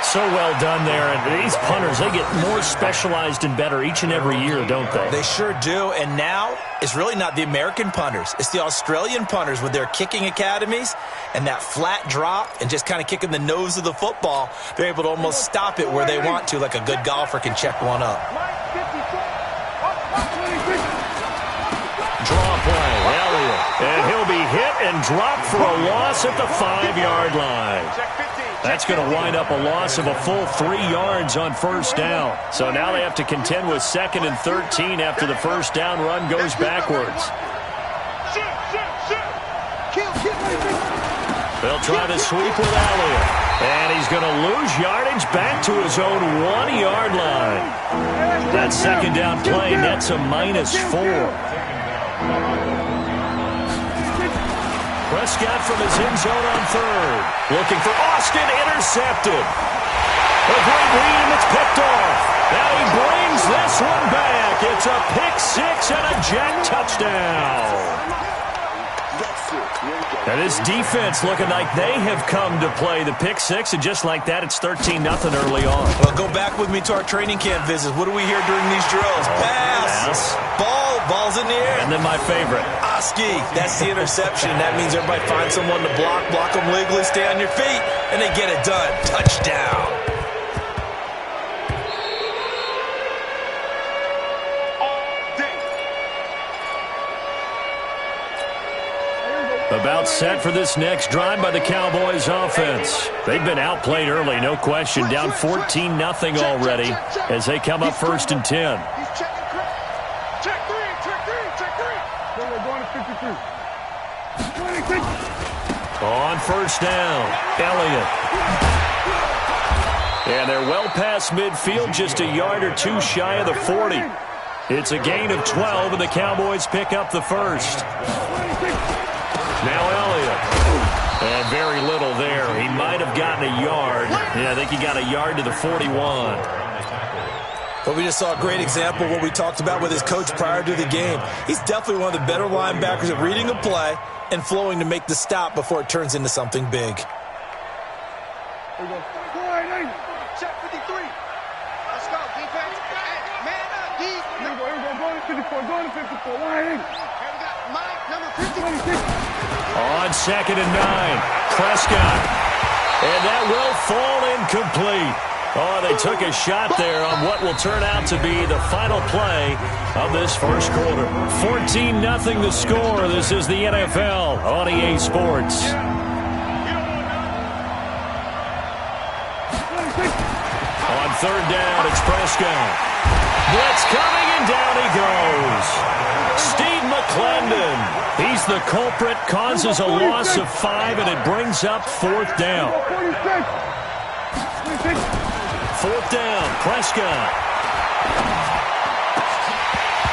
So well done there. And these punters, they get more specialized and better each and every year, don't they? They sure do. And now it's really not the American punters. It's the Australian punters with their kicking academies and that flat drop and just kind of kicking the nose of the football. They're able to almost stop it where they want to, like a good golfer can check one up. Draw play, Elliott. And he'll be hit and dropped for a loss at the 5-yard line. That's going to wind up a loss of a full 3 yards on first down. So now they have to contend with 2nd and 13 after the first down run goes backwards. They'll try to sweep with Elliott. And he's going to lose yardage back to his own 1-yard line. That 2nd down play nets a -4. Prescott from his end zone on 3rd. Looking for Austin, intercepted. A great read, and it's picked off. Now he brings this one back. It's a pick 6 and a Jet touchdown. And this defense looking like they have come to play the pick six, and just like that, it's 13-0 early on. Well, go back with me to our training camp visits. What do we hear during these drills? Pass. Ball's in the air. And then my favorite. Oski, that's the interception. That means everybody finds someone to block them legally, stay on your feet, and they get it done. Touchdown. About set for this next drive by the Cowboys offense. They've been outplayed early, no question. Down 14-0 already as they come up 1st and 10. Check three. We're going to 53. On 1st down, Elliott. And they're well past midfield, just a yard or two shy of the 40. It's a gain of 12, and the Cowboys pick up the first. Now Elliott. And very little there. He might have gotten a yard. Yeah, I think he got a yard to the 41. But we just saw a great example of what we talked about with his coach prior to the game. He's definitely one of the better linebackers at reading a play and flowing to make the stop before it turns into something big. Check 53. Let's go, defense. Man up, D. Here we go. Going to 54. Here we got Mike, number 50. On 2nd and 9, Prescott. And that will fall incomplete. Oh, they took a shot there on what will turn out to be the final play of this first quarter. 14-0 the score. This is the NFL on EA Sports. On 3rd down, it's Prescott. Blitz coming, and down he goes. Steve McClendon. He's the culprit, causes a loss of 5, and it brings up 4th down. 4th down, Prescott.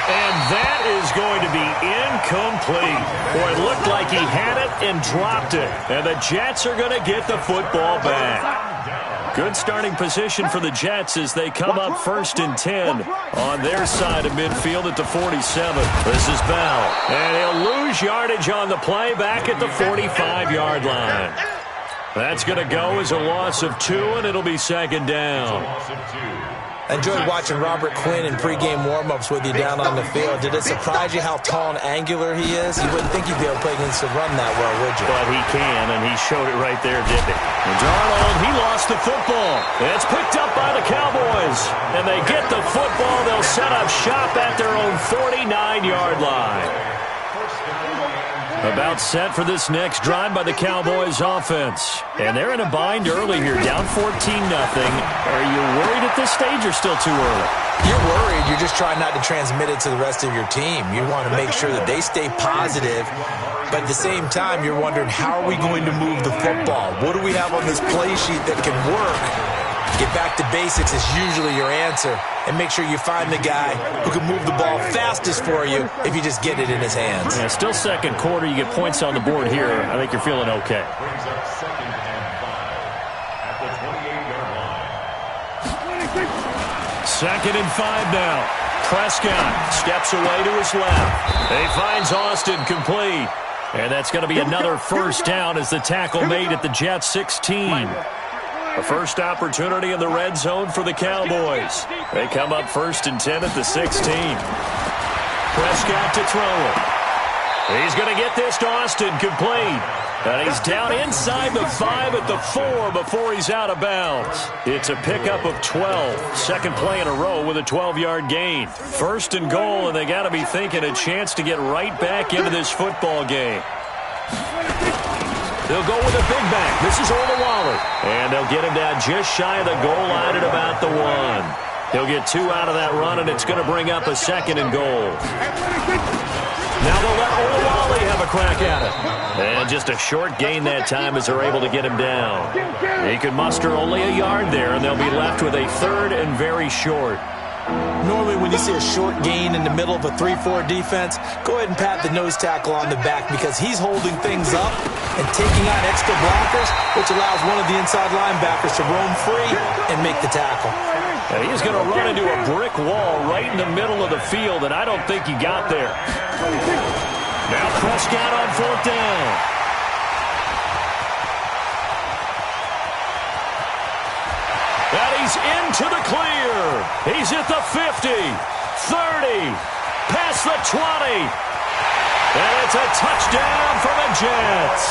And that is going to be incomplete. Boy, it looked like he had it and dropped it. And the Jets are going to get the football back. Good starting position for the Jets as they come up 1st and 10 on their side of midfield at the 47. This is Bell. And he'll lose yardage on the play back at the 45-yard line. That's going to go as a loss of 2, and it'll be 2nd down. I enjoyed watching Robert Quinn in pregame warm-ups with you down on the field. Did it surprise you how tall and angular he is? You wouldn't think he'd be able to play against the run that well, would you? But he can, and he showed it right there, didn't he? And Darnold, he lost the football. It's picked up by the Cowboys. And they get the football. They'll set up shop at their own 49-yard line. About set for this next drive by the Cowboys offense. And they're in a bind early here, down 14-0. Are you worried at this stage or still too early? You're worried. You're just trying not to transmit it to the rest of your team. You want to make sure that they stay positive. But at the same time, you're wondering, how are we going to move the football? What do we have on this play sheet that can work? Get back to basics is usually your answer. And make sure you find the guy who can move the ball fastest for you if you just get it in his hands. Yeah, still 2nd quarter. You get points on the board here. I think you're feeling okay. Brings up 2nd and 5 at the 28-yard line. 2nd and 5 now. Prescott steps away to his left. He finds Austin complete. And that's going to be another 1st down as the tackle made at the Jets 16. The first opportunity in the red zone for the Cowboys. They come up 1st and 10 at the 16. Prescott to throw it. He's going to get this to Austin complete. And he's down inside the 5 at the 4 before he's out of bounds. It's a pickup of 12. Second play in a row with a 12-yard gain. 1st and goal, and they got to be thinking a chance to get right back into this football game. They'll go with a big back. This is Olawale. And they'll get him down just shy of the goal line at about the 1. He'll get 2 out of that run, and it's going to bring up a 2nd and goal. Now they'll let Olawale have a crack at it. And just a short gain that time as they're able to get him down. He could muster only a yard there, and they'll be left with a 3rd and very short. Normally when you see a short gain in the middle of a 3-4 defense, go ahead and pat the nose tackle on the back because he's holding things up and taking on extra blockers, which allows one of the inside linebackers to roam free and make the tackle. And he's going to run into a brick wall right in the middle of the field, and I don't think he got there. Now Prescott on 4th down. And he's into the clear. He's at the 50, 30, past the 20. And it's a touchdown for the Jets.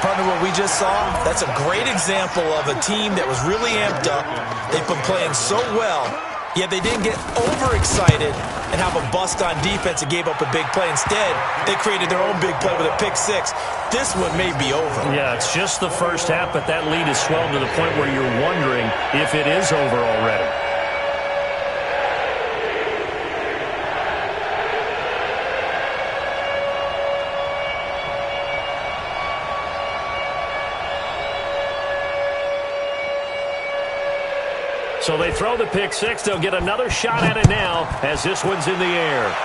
Partner, what we just saw, that's a great example of a team that was really amped up. They've been playing so well, yet they didn't get overexcited and have a bust on defense and gave up a big play. Instead, they created their own big play with a pick six. This one may be over. Yeah, it's just the first half, but that lead is swelled to the point where you're wondering if it is over already. So they throw the pick six. They'll get another shot at it now as this one's in the air.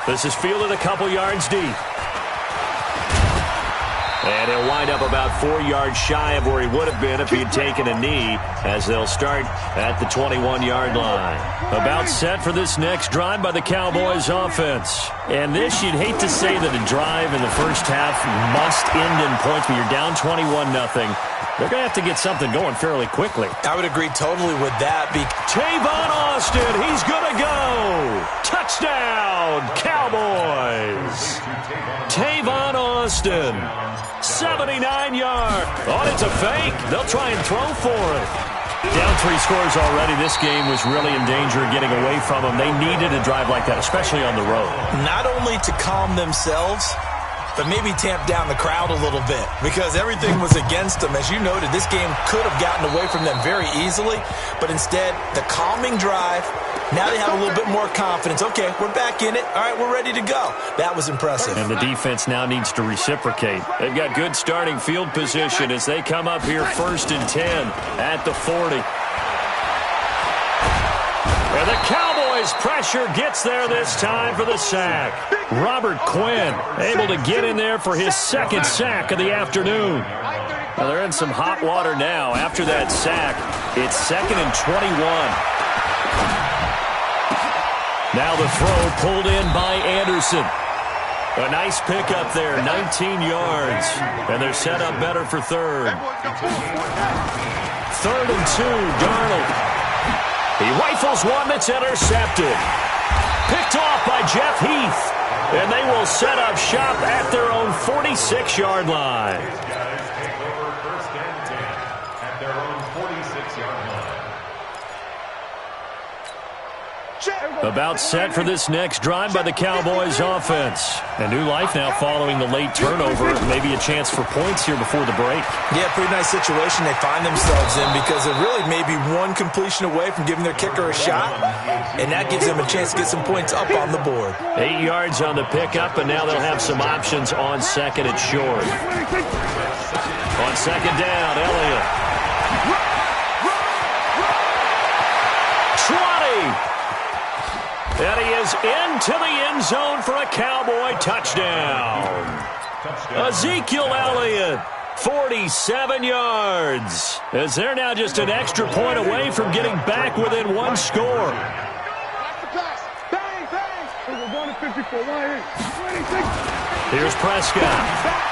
This is fielded a couple yards deep. And he'll wind up about 4 yards shy of where he would have been if he'd taken a knee, as they'll start at the 21-yard line. About set for this next drive by the Cowboys offense. And this, you'd hate to say that a drive in the first half must end in points, but you're down 21-0. They're going to have to get something going fairly quickly. I would agree totally with that. Tavon Austin, he's going to go. Touchdown, Cowboys. Tavon Austin, 79 yards. Oh, it's a fake. They'll try and throw for it. Down 3 scores already. This game was really in danger of getting away from them. They needed a drive like that, especially on the road. Not only to calm themselves, but maybe tamp down the crowd a little bit, because everything was against them. As you noted, this game could have gotten away from them very easily, but instead, the calming drive, now they have a little bit more confidence. Okay, we're back in it. All right, we're ready to go. That was impressive. And the defense now needs to reciprocate. They've got good starting field position as they come up here 1st and 10 at the 40. And the Cowboys' pressure gets there this time for the sack. Robert Quinn able to get in there for his 2nd sack of the afternoon. Well, they're in some hot water now. After that sack, it's 2nd and 21. Now the throw pulled in by Anderson. A nice pickup there, 19 yards. And they're set up better for 3rd. 3rd and 2, Darnold. He rifles one that's intercepted. Picked off by Jeff Heath. And they will set up shop at their own 46-yard line. Guys take over 1st and 10 at their own 46-yard line. About set for this next drive by the Cowboys offense. A new life now following the late turnover. Maybe a chance for points here before the break. Yeah, pretty nice situation they find themselves in, because they're really maybe one completion away from giving their kicker a shot, and that gives them a chance to get some points up on the board. 8 yards on the pickup, and now they'll have some options on 2nd and short. On 2nd down, Elliott. 20. And he is into the end zone for a Cowboy touchdown. Ezekiel Elliott, 47 yards. As they're now just an extra point away from getting back within 1 score. Here's Prescott.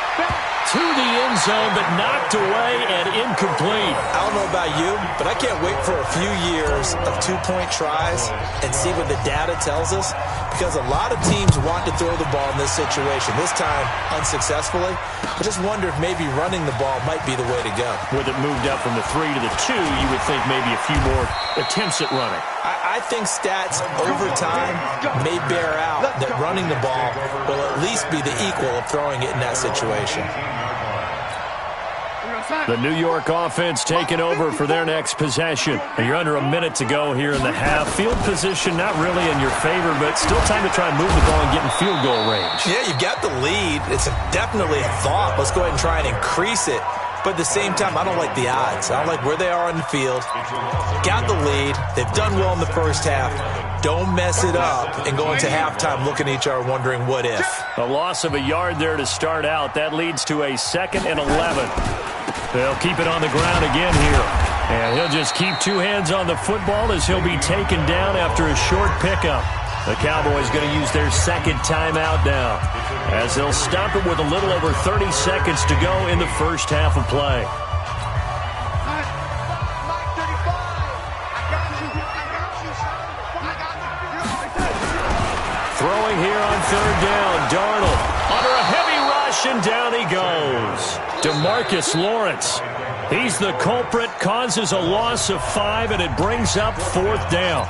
To the end zone, but knocked away and incomplete. I don't know about you, but I can't wait for a few years of 2-point tries and see what the data tells us, because a lot of teams want to throw the ball in this situation, this time unsuccessfully. I just wonder if maybe running the ball might be the way to go. With it moved up from the 3 to the 2, you would think maybe a few more attempts at running. I think stats over time may bear out that running the ball will at least be the equal of throwing it in that situation. The New York offense taking over for their next possession. You're under a minute to go here in the half. Field position not really in your favor, but still time to try and move the ball and get in field goal range. Yeah, you've got the lead. It's definitely a thought. Let's go ahead and try and increase it. But at the same time, I don't like the odds. I don't like where they are on the field. Got the lead. They've done well in the first half. Don't mess it up and go into halftime looking at each other wondering what if. A loss of a yard there to start out. That leads to a 2nd and 11. They'll keep it on the ground again here. And he'll just keep two hands on the football as he'll be taken down after a short pickup. The Cowboys going to use their second timeout now, as they'll stop it with a little over 30 seconds to go in the first half of play. Throwing here on third down, Darnold under a heavy rush, and down he goes. DeMarcus Lawrence, he's the culprit, causes a loss of 5, and it brings up fourth down.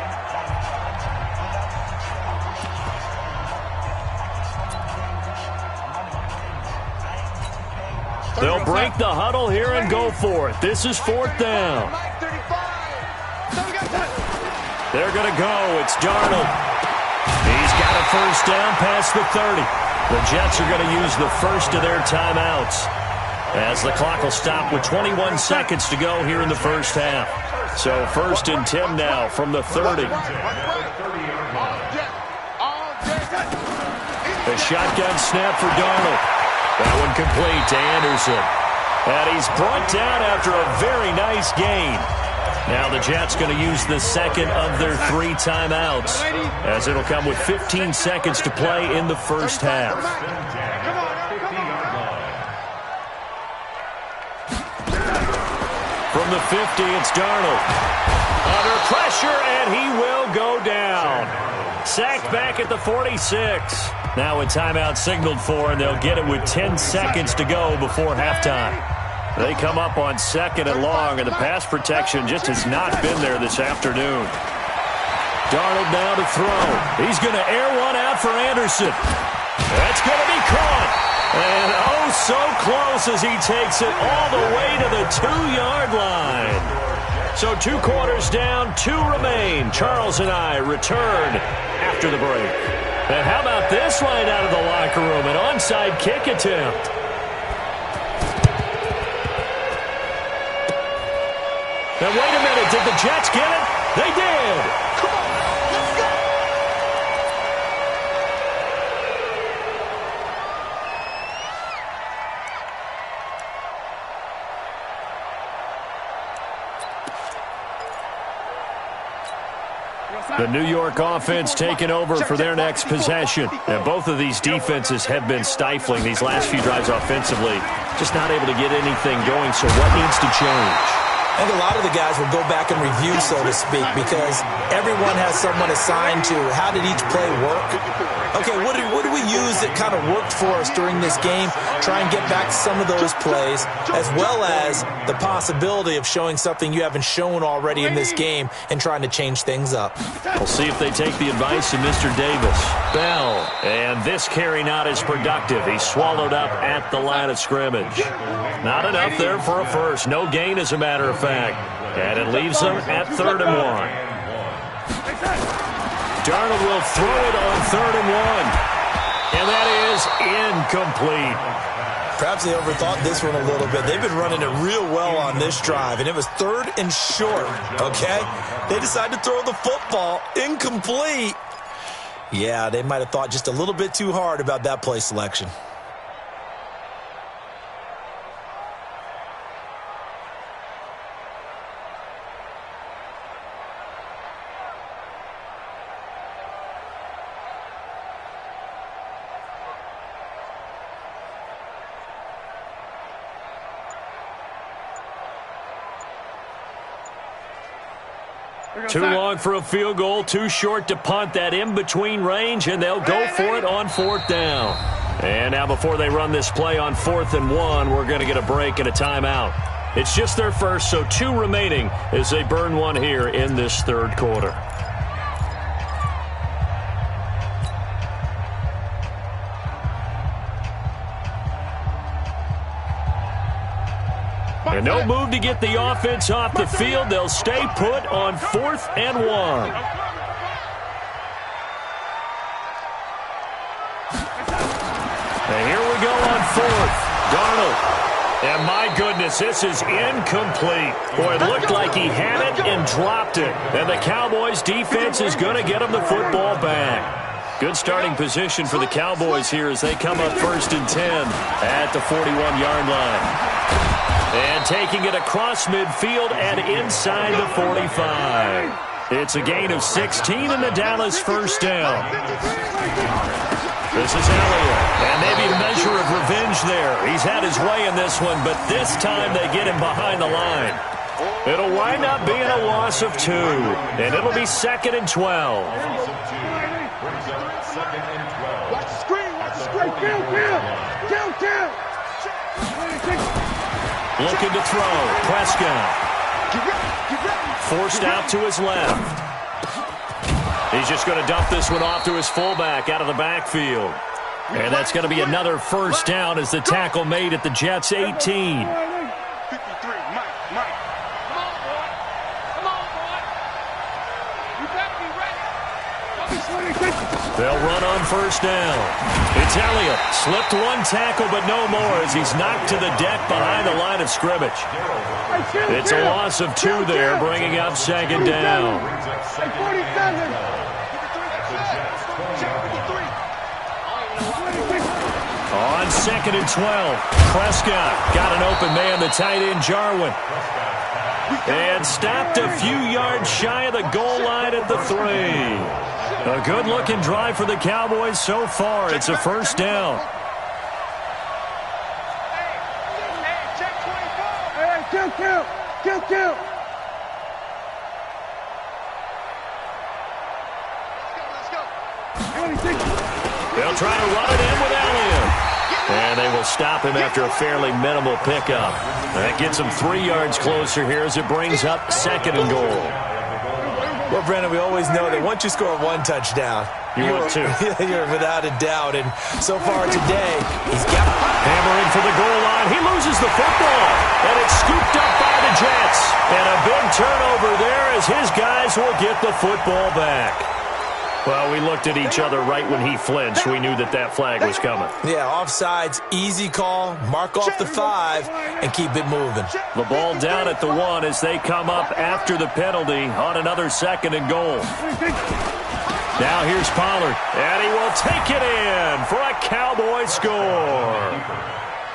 They'll break the huddle here and go for it. This is fourth down. They're going to go. It's Darnold. He's got a first down past the 30. The Jets are going to use the first of their timeouts, as the clock will stop with 21 seconds to go here in the first half. So first and 10 now from the 30. A shotgun snap for Darnold. That one complete to Anderson. And he's brought down after a very nice gain. Now the Jets going to use the second of their 3 timeouts, as it'll come with 15 seconds to play in the first half. From the 50, it's Darnold. Under pressure, and he will go down. Sacked back at the 46. Now a timeout signaled for, and they'll get it with 10 seconds to go before halftime. They come up on second and long, and the pass protection just has not been there this afternoon. Darnold now to throw. He's going to air one out for Anderson. That's going to be caught. And oh, so close as he takes it all the way to the 2-yard line. So 2 quarters down, 2 remain. Charles and I return after the break. And how about this line out of the locker room? An onside kick attempt. Now, wait a minute. Did the Jets get it? They did. Come on, let's go. The New York offense taking over for their next possession. And both of these defenses have been stifling these last few drives offensively. Just not able to get anything going, so what needs to change? I think a lot of the guys will go back and review, so to speak, because everyone has someone assigned to how did each play work. Okay, what do we use that kind of worked for us during this game? Try and get back to some of those plays, as well as the possibility of showing something you haven't shown already in this game and trying to change things up. We'll see if they take the advice of Mr. Davis. Bell, and this carry not as productive. He's swallowed up at the line of scrimmage. Not enough there for a first. No gain, as a matter of fact. And it leaves them at 3rd and 1. Darnold will throw it on 3rd and 1. And that is incomplete. Perhaps they overthought this one a little bit. They've been running it real well on this drive, and it was 3rd and short, okay? They decided to throw the football incomplete. Yeah, they might have thought just a little bit too hard about that play selection. Too long for a field goal, too short to punt. That in-between range, and they'll go for it on 4th down. And now before they run this play on 4th and 1, we're going to get a break and a timeout. It's just their first, so 2 remaining as they burn one here in this 3rd quarter. And no move to get the offense off the field. They'll stay put on 4th and 1. And here we go on 4th. Darnold. And my goodness, this is incomplete. Boy, it looked like he had it and dropped it. And the Cowboys defense is going to get him the football back. Good starting position for the Cowboys here as they come up 1st and 10 at the 41-yard line. And taking it across midfield and inside the 45. It's a gain of 16 and the Dallas first down. This is Elliott. And maybe a measure of revenge there. He's had his way in this one, but this time they get him behind the line. It'll wind up being a loss of 2. And it'll be 2nd and 12. Watch the screen. Watch the screen. Kill. Looking to throw. Prescott. Forced out to his left. He's just going to dump this one off to his fullback out of the backfield. And that's going to be another first down as the tackle made at the Jets' 18. 53, Mike. Come on, boy. You better be ready. They'll run on first down. It's Elliott. Slipped one tackle, but no more as he's knocked to the deck behind the line of scrimmage. It's a loss of 2 there, bringing up 2nd down. 47. On 2nd and 12, Prescott got an open man, the tight end Jarwin. And stopped a few yards shy of the goal line at the 3. A good-looking drive for the Cowboys so far. It's a first down. Kill. They'll try to run it in with Elliott. And they will stop him after a fairly minimal pickup. That gets him 3 yards closer here as it brings up 2nd and goal. Well, Brandon, we always know that once you score 1 touchdown, you're without a doubt. And so far today, he's got hammering for the goal line. He loses the football, and it's scooped up by the Jets. And a big turnover there as his guys will get the football back. Well, we looked at each other right when he flinched. We knew that flag was coming. Yeah, offsides, easy call, mark off the 5, and keep it moving. The ball down at the 1 as they come up after the penalty on another 2nd and goal. Now here's Pollard, and he will take it in for a Cowboy score.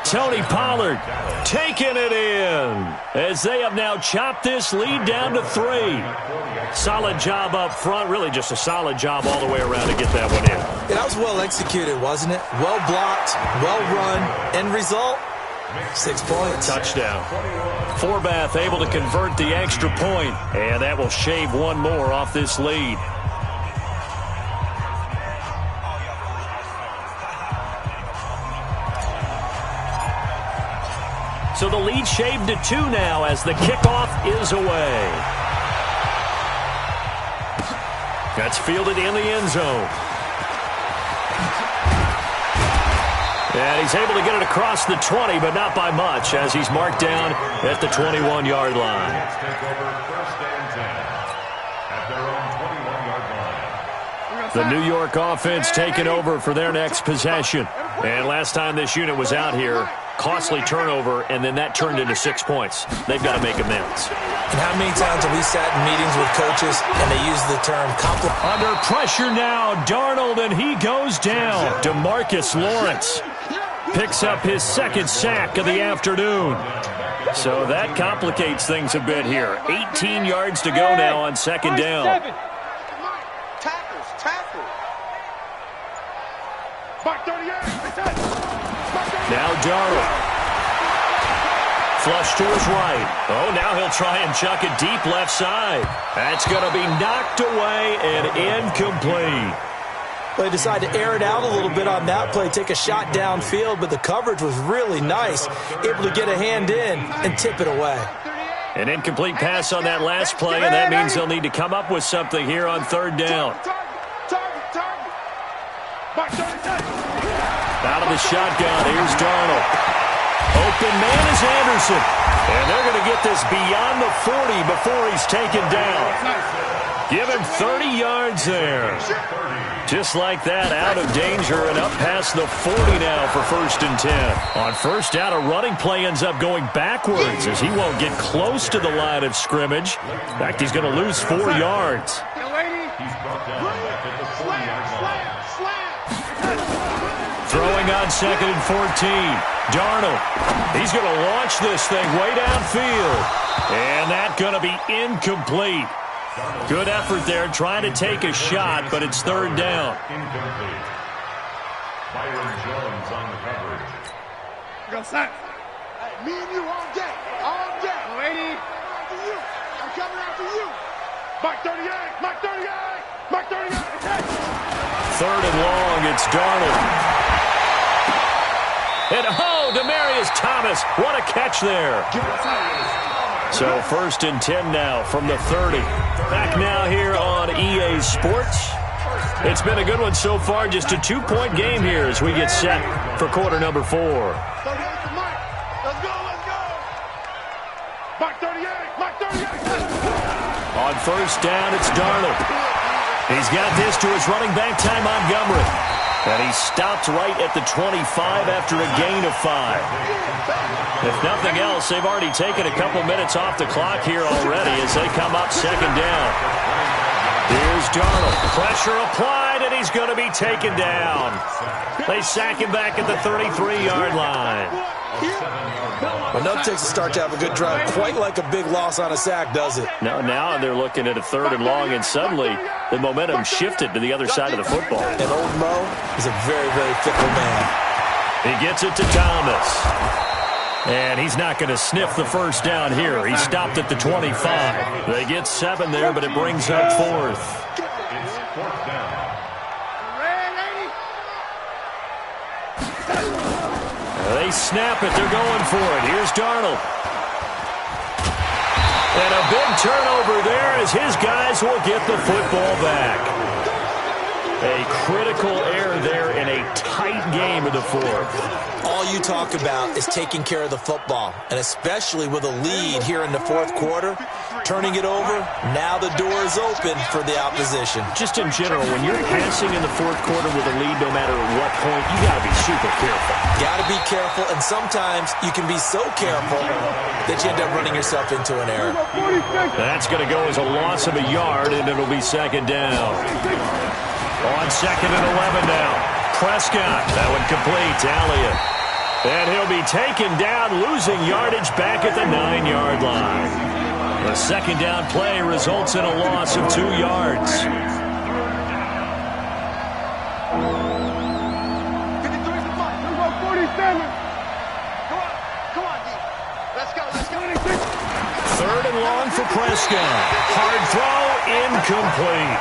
Tony Pollard taking it in as they have now chopped this lead down to 3. Solid job up front, really just a solid job all the way around to get that one in. Yeah, that was well executed, wasn't it? Well blocked, well run. End result, 6 points. Touchdown. Forbath able to convert the extra point, and that will shave 1 more off this lead. So the lead shaved to 2 now as the kickoff is away. That's fielded in the end zone. And he's able to get it across the 20, but not by much as he's marked down at the 21-yard line. The New York offense taking over for their next possession. And last time this unit was out here, costly turnover, and then that turned into 6 points. They've got to make amends. And how many times have we sat in meetings with coaches and they use the term compliment? Under pressure now, Darnold, and he goes down. DeMarcus Lawrence picks up his 2nd sack of the afternoon. So that complicates things a bit here. 18 yards to go now on 2nd down. Now Darnold. Flush to his right. Oh, now he'll try and chuck it deep left side. That's going to be knocked away and incomplete. They decided to air it out a little bit on that play, take a shot downfield, but the coverage was really nice. Able to get a hand in and tip it away. An incomplete pass on that last play, and that means they'll need to come up with something here on 3rd down. Out of the shotgun, here's Darnold. Open man is Anderson. And they're going to get this beyond the 40 before he's taken down. Give him 30 yards there. Just like that, out of danger and up past the 40 now for 1st and 10. On 1st down, a running play ends up going backwards as he won't get close to the line of scrimmage. In fact, he's going to lose 4 yards. Throwing on 2nd and 14. Darnold. He's going to launch this thing way downfield. And that's going to be incomplete. Good effort there trying to take a shot, but it's 3rd down. Incomplete. Byron Jones on the coverage. Go sack. Hey, me and you all day. All day. Lady. I'm coming after you. Mark 38. Mark 38. Mark 38. 3rd and long. It's Darnold. And Demaryius Thomas. What a catch there. So 1st and 10 now from the 30. Back now here on EA Sports. It's been a good one so far. Just a 2-point game here as we get set for quarter number 4. Let's go. Mark 38. Mark 38. On 1st down, it's Darnold. He's got this to his running back, Ty Montgomery. And he stopped right at the 25 after a gain of 5. If nothing else, they've already taken a couple minutes off the clock here already as they come up 2nd down. Here's Darnold. Pressure applied, and he's going to be taken down. They sack him back at the 33-yard line. Well, nothing takes a start to have a good drive quite like a big loss on a sack, does it? No, now they're looking at a 3rd and long, and suddenly the momentum shifted to the other side of the football. And old Mo is a very, very fickle man. He gets it to Thomas. And he's not going to sniff the 1st down here. He stopped at the 25. They get 7 there, but it brings up 4th. It's 4th down. They snap it. They're going for it. Here's Darnold. And a big turnover there as his guys will get the football back. A critical error there in a tight game of the 4th. All you talk about is taking care of the football, and especially with a lead here in the 4th quarter, turning it over, now the door is open for the opposition. Just in general, when you're passing in the 4th quarter with a lead, no matter what point, you got to be super careful. Got to be careful, and sometimes you can be so careful that you end up running yourself into an error. That's going to go as a loss of a yard, and it'll be 2nd down. On 2nd and 11 now. Prescott, that one complete to Elliott. And he'll be taken down, losing yardage back at the 9-yard line. The 2nd down play results in a loss of 2 yards. 53 is the fight. 47. Come on, D. Let's go. 3rd and long for Prescott. Hard throw, incomplete.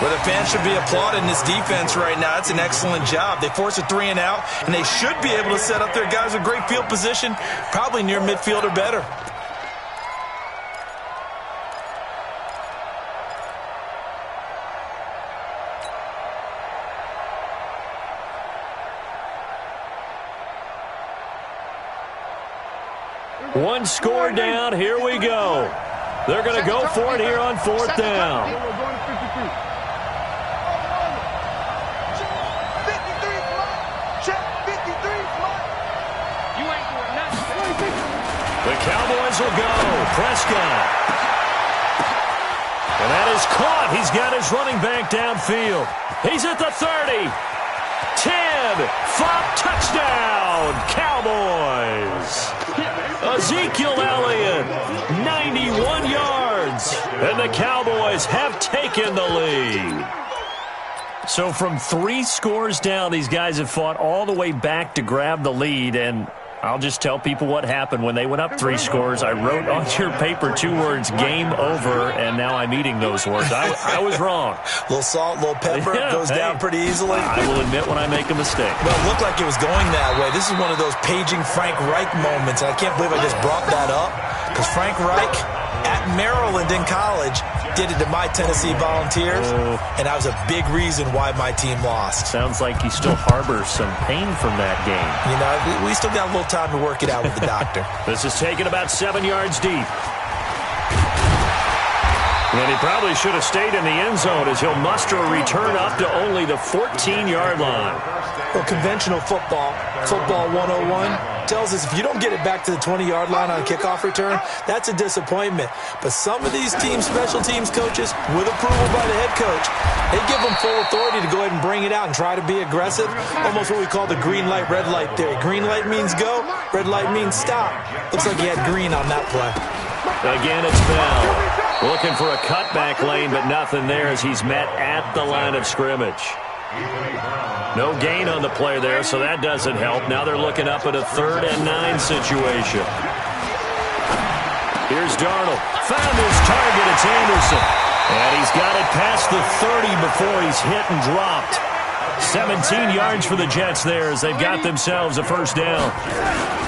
Well, the fans should be applauding this defense right now. It's an excellent job. They force a 3 and out, and they should be able to set up their guys with great field position, probably near midfield or better. One score down. Here we go. They're going to go for it here on 4th down. The Cowboys will go. Prescott. And that is caught. He's got his running back downfield. He's at the 30. 10. Flop touchdown. Cowboys. Ezekiel Elliott. 91 yards. And the Cowboys have taken the lead. So from 3 scores down, these guys have fought all the way back to grab the lead, and I'll just tell people what happened when they went up 3 scores. I wrote on your paper 2 words, game over, and now I'm eating those words. I was wrong. A little salt, a little pepper, goes down pretty easily. I will admit when I make a mistake. Well, it looked like it was going that way. This is one of those paging Frank Reich moments, and I can't believe I just brought that up, because Frank Reich at Maryland in college did it to my Tennessee Volunteers, and that was a big reason why my team lost. Sounds like you still harbor some pain from that game. You know, we still got a little time to work it out with the doctor. This is taken about 7 yards deep. And he probably should have stayed in the end zone as he'll muster a return up to only the 14-yard line. Well, conventional football 101, tells us if you don't get it back to the 20-yard line on a kickoff return, that's a disappointment. But some of these special teams coaches, with approval by the head coach, they give them full authority to go ahead and bring it out and try to be aggressive, almost what we call the green light, red light theory. Green light means go, red light means stop. Looks like he had green on that play. Again, it's Bell. Looking for a cutback lane, but nothing there as he's met at the line of scrimmage. No gain on the play there, so that doesn't help. Now they're looking up at a 3rd and 9 situation. Here's Darnold. Found his target. It's Anderson. And he's got it past the 30 before he's hit and dropped. 17 yards for the Jets there as they've got themselves a first down.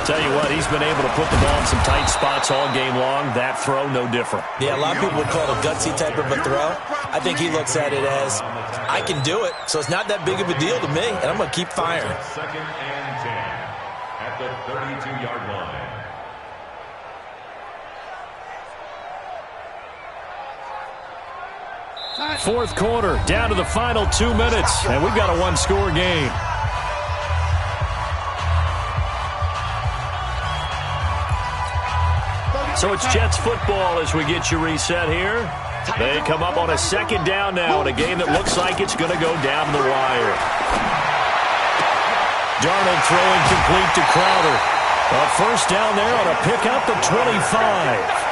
Tell you what, he's been able to put the ball in some tight spots all game long. That throw, no different. Yeah, a lot of people would call it a gutsy type of a throw. I think he looks at it as, I can do it, so it's not that big of a deal to me, and I'm going to keep firing. 2nd and 10 at the 32-yard line. Fourth quarter, down to the final 2 minutes, and we've got a one-score game. So it's Jets football as we get you reset here. They come up on a 2nd down now in a game that looks like it's going to go down the wire. Darnold throwing complete to Crowder. A first down there on a pickup at 25.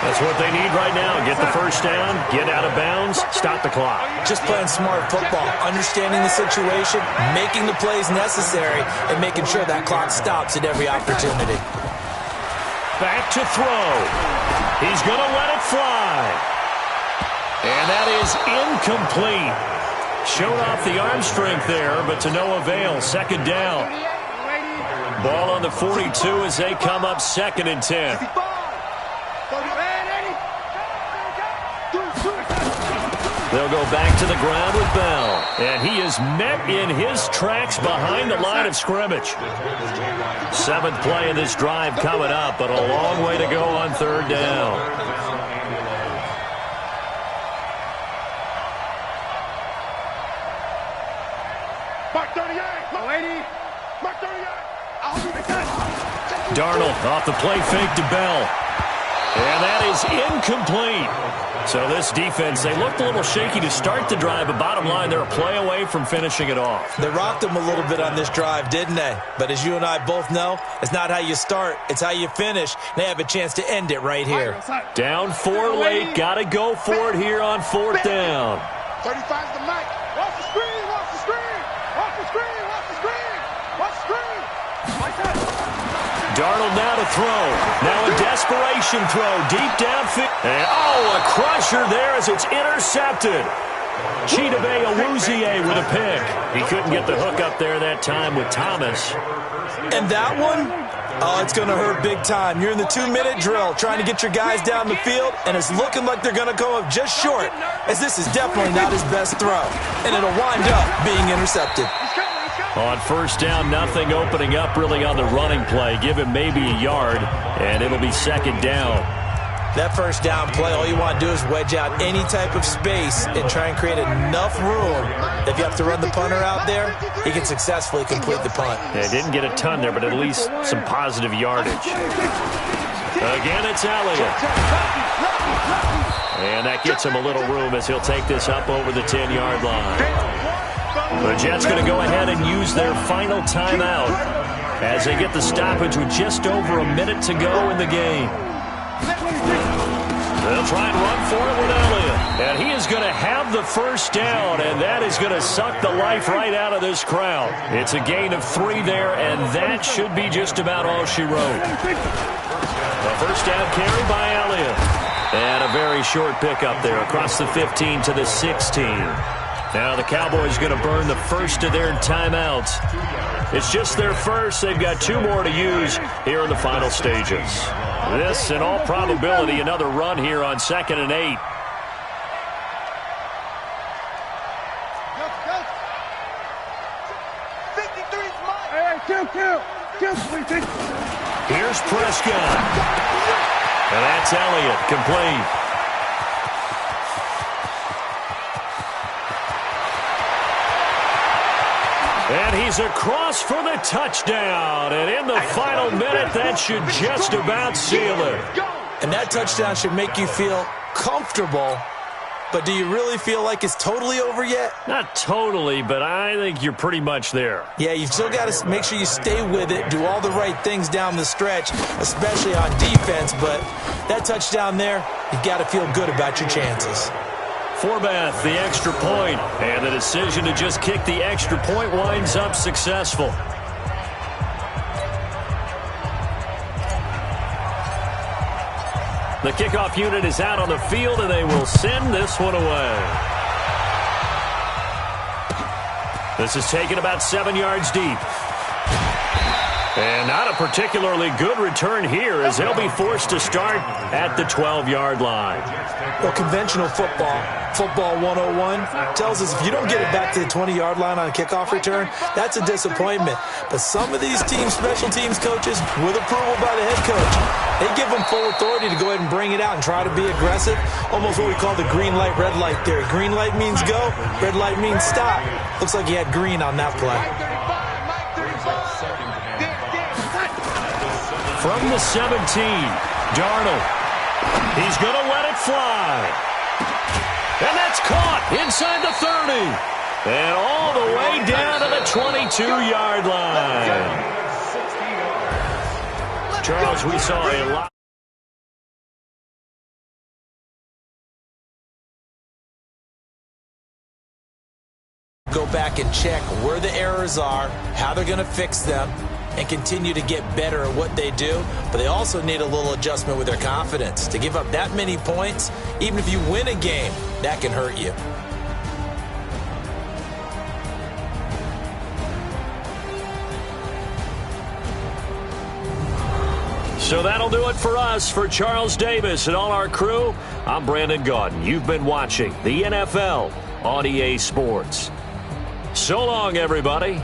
That's what they need right now. Get the first down, get out of bounds, stop the clock. Just playing smart football, understanding the situation, making the plays necessary, and making sure that clock stops at every opportunity. Back to throw. He's going to let it fly. And that is incomplete. Showed off the arm strength there, but to no avail. 2nd down. Ball on the 42 as they come up 2nd and 10. They'll go back to the ground with Bell. And he is met in his tracks behind the line of scrimmage. 7th play of this drive coming up, but a long way to go on 3rd down. Mark 38, lady. Mark 38. Darnold off the play fake to Bell. And that is incomplete. So this defense, they looked a little shaky to start the drive, but bottom line, they're a play away from finishing it off. They rocked them a little bit on this drive, didn't they? But as you and I both know, it's not how you start, it's how you finish. They have a chance to end it right here. Down 4 late, got to go for it here on 4th down. 35's the mic. Watch the screen, watch the screen. Watch the screen, watch the screen. Watch the screen. Darnold now to throw. Now a desperation throw deep downfield. And a crusher there as it's intercepted. Chidobe Awuzie with a pick. He couldn't get the hook up there that time with Thomas. And that one, it's going to hurt big time. You're in the 2-minute drill trying to get your guys down the field, and it's looking like they're going to come up just short, as this is definitely not his best throw. And it'll wind up being intercepted. On 1st down, nothing opening up really on the running play. Give him maybe a yard, and it'll be 2nd down. That 1st down play, all you want to do is wedge out any type of space and try and create enough room. If you have to run the punter out there, he can successfully complete the punt. They didn't get a ton there, but at least some positive yardage. Again, it's Elliott. And that gets him a little room as he'll take this up over the 10-yard line. The Jets going to go ahead and use their final timeout as they get the stoppage with just over a minute to go in the game. They'll try and run for it with Elliott. And he is going to have the first down, and that is going to suck the life right out of this crowd. It's a gain of 3 there, and that should be just about all she wrote. The first down carry by Elliott. And a very short pickup there across the 15 to the 16. Now the Cowboys going to burn the first of their timeouts. It's just their first. They've got 2 more to use here in the final stages. This, in all probability, another run here on 2nd and 8. Here's Prescott. And that's Elliott, complete. And he's across for the touchdown. And in the final minute, that should just about seal it. And that touchdown should make you feel comfortable. But do you really feel like it's totally over yet? Not totally, but I think you're pretty much there. Yeah, you've still got to make sure you stay with it, do all the right things down the stretch, especially on defense. But that touchdown there, you've got to feel good about your chances. Forbath, the extra point, and the decision to just kick the extra point winds up successful. The kickoff unit is out on the field, and they will send this one away. This is taken about 7 yards deep. And not a particularly good return here as they'll be forced to start at the 12-yard line. Well, conventional football 101, tells us if you don't get it back to the 20-yard line on a kickoff return, that's a disappointment. But some of these teams, special teams coaches, with approval by the head coach, they give them full authority to go ahead and bring it out and try to be aggressive, almost what we call the green light, red light theory. Green light means go, red light means stop. Looks like he had green on that play. From the 17, Darnold. He's going to let it fly. And that's caught inside the 30. And all the way down to the 22-yard line. Charles, we saw a lot. Go back and check where the errors are, how they're going to fix them, and continue to get better at what they do. But they also need a little adjustment with their confidence. To give up that many points, even if you win a game, that can hurt you. So that'll do it for us. For Charles Davis and all our crew, I'm Brandon Gaudin. You've been watching the NFL on EA Sports. So long, everybody.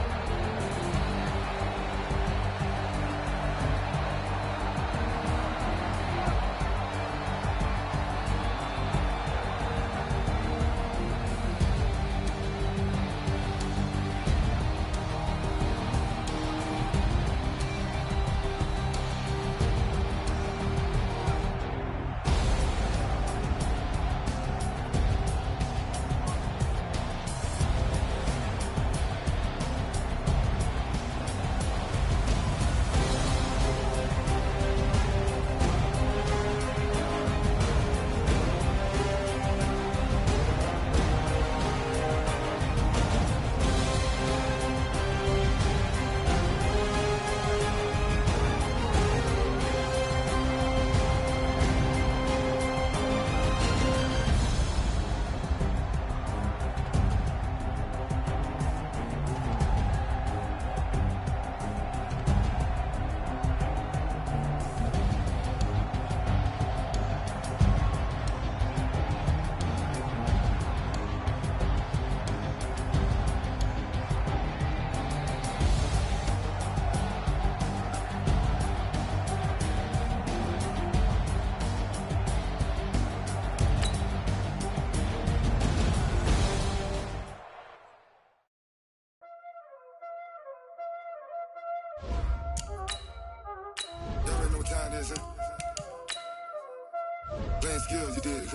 Playing skills, you did.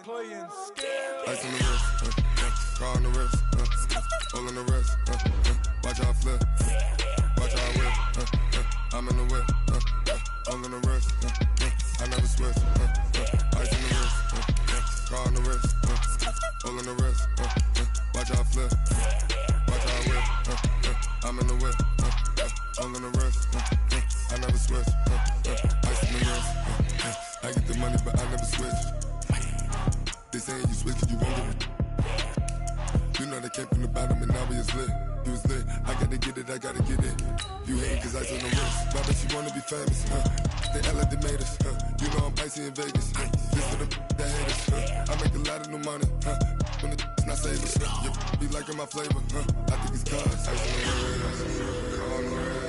Playing skills. Ice on the wrist, car on the wrist, hole in the wrist, watch how I flip, watch how I whip, I'm in the whip, hole in the wrist, I never switch, ice on the wrist, car on the wrist, hole in the wrist, watch how I flip, watch how I whip, I'm in the whip, hole in the wrist, I never switch, ice on the wrist. I get the money, but I never switch. They saying you switch, you won't get it. You know they came from the bottom and now we is lit. You was lit, I gotta get it, I gotta get it. You hating cause ice on the wrist. Why bet you wanna be famous, They act like they made us, You know I'm icy in Vegas, This for the that hate us, I make a lot of new money, When the not save us, Be liking my flavor, I think it's cause ice on the wrist,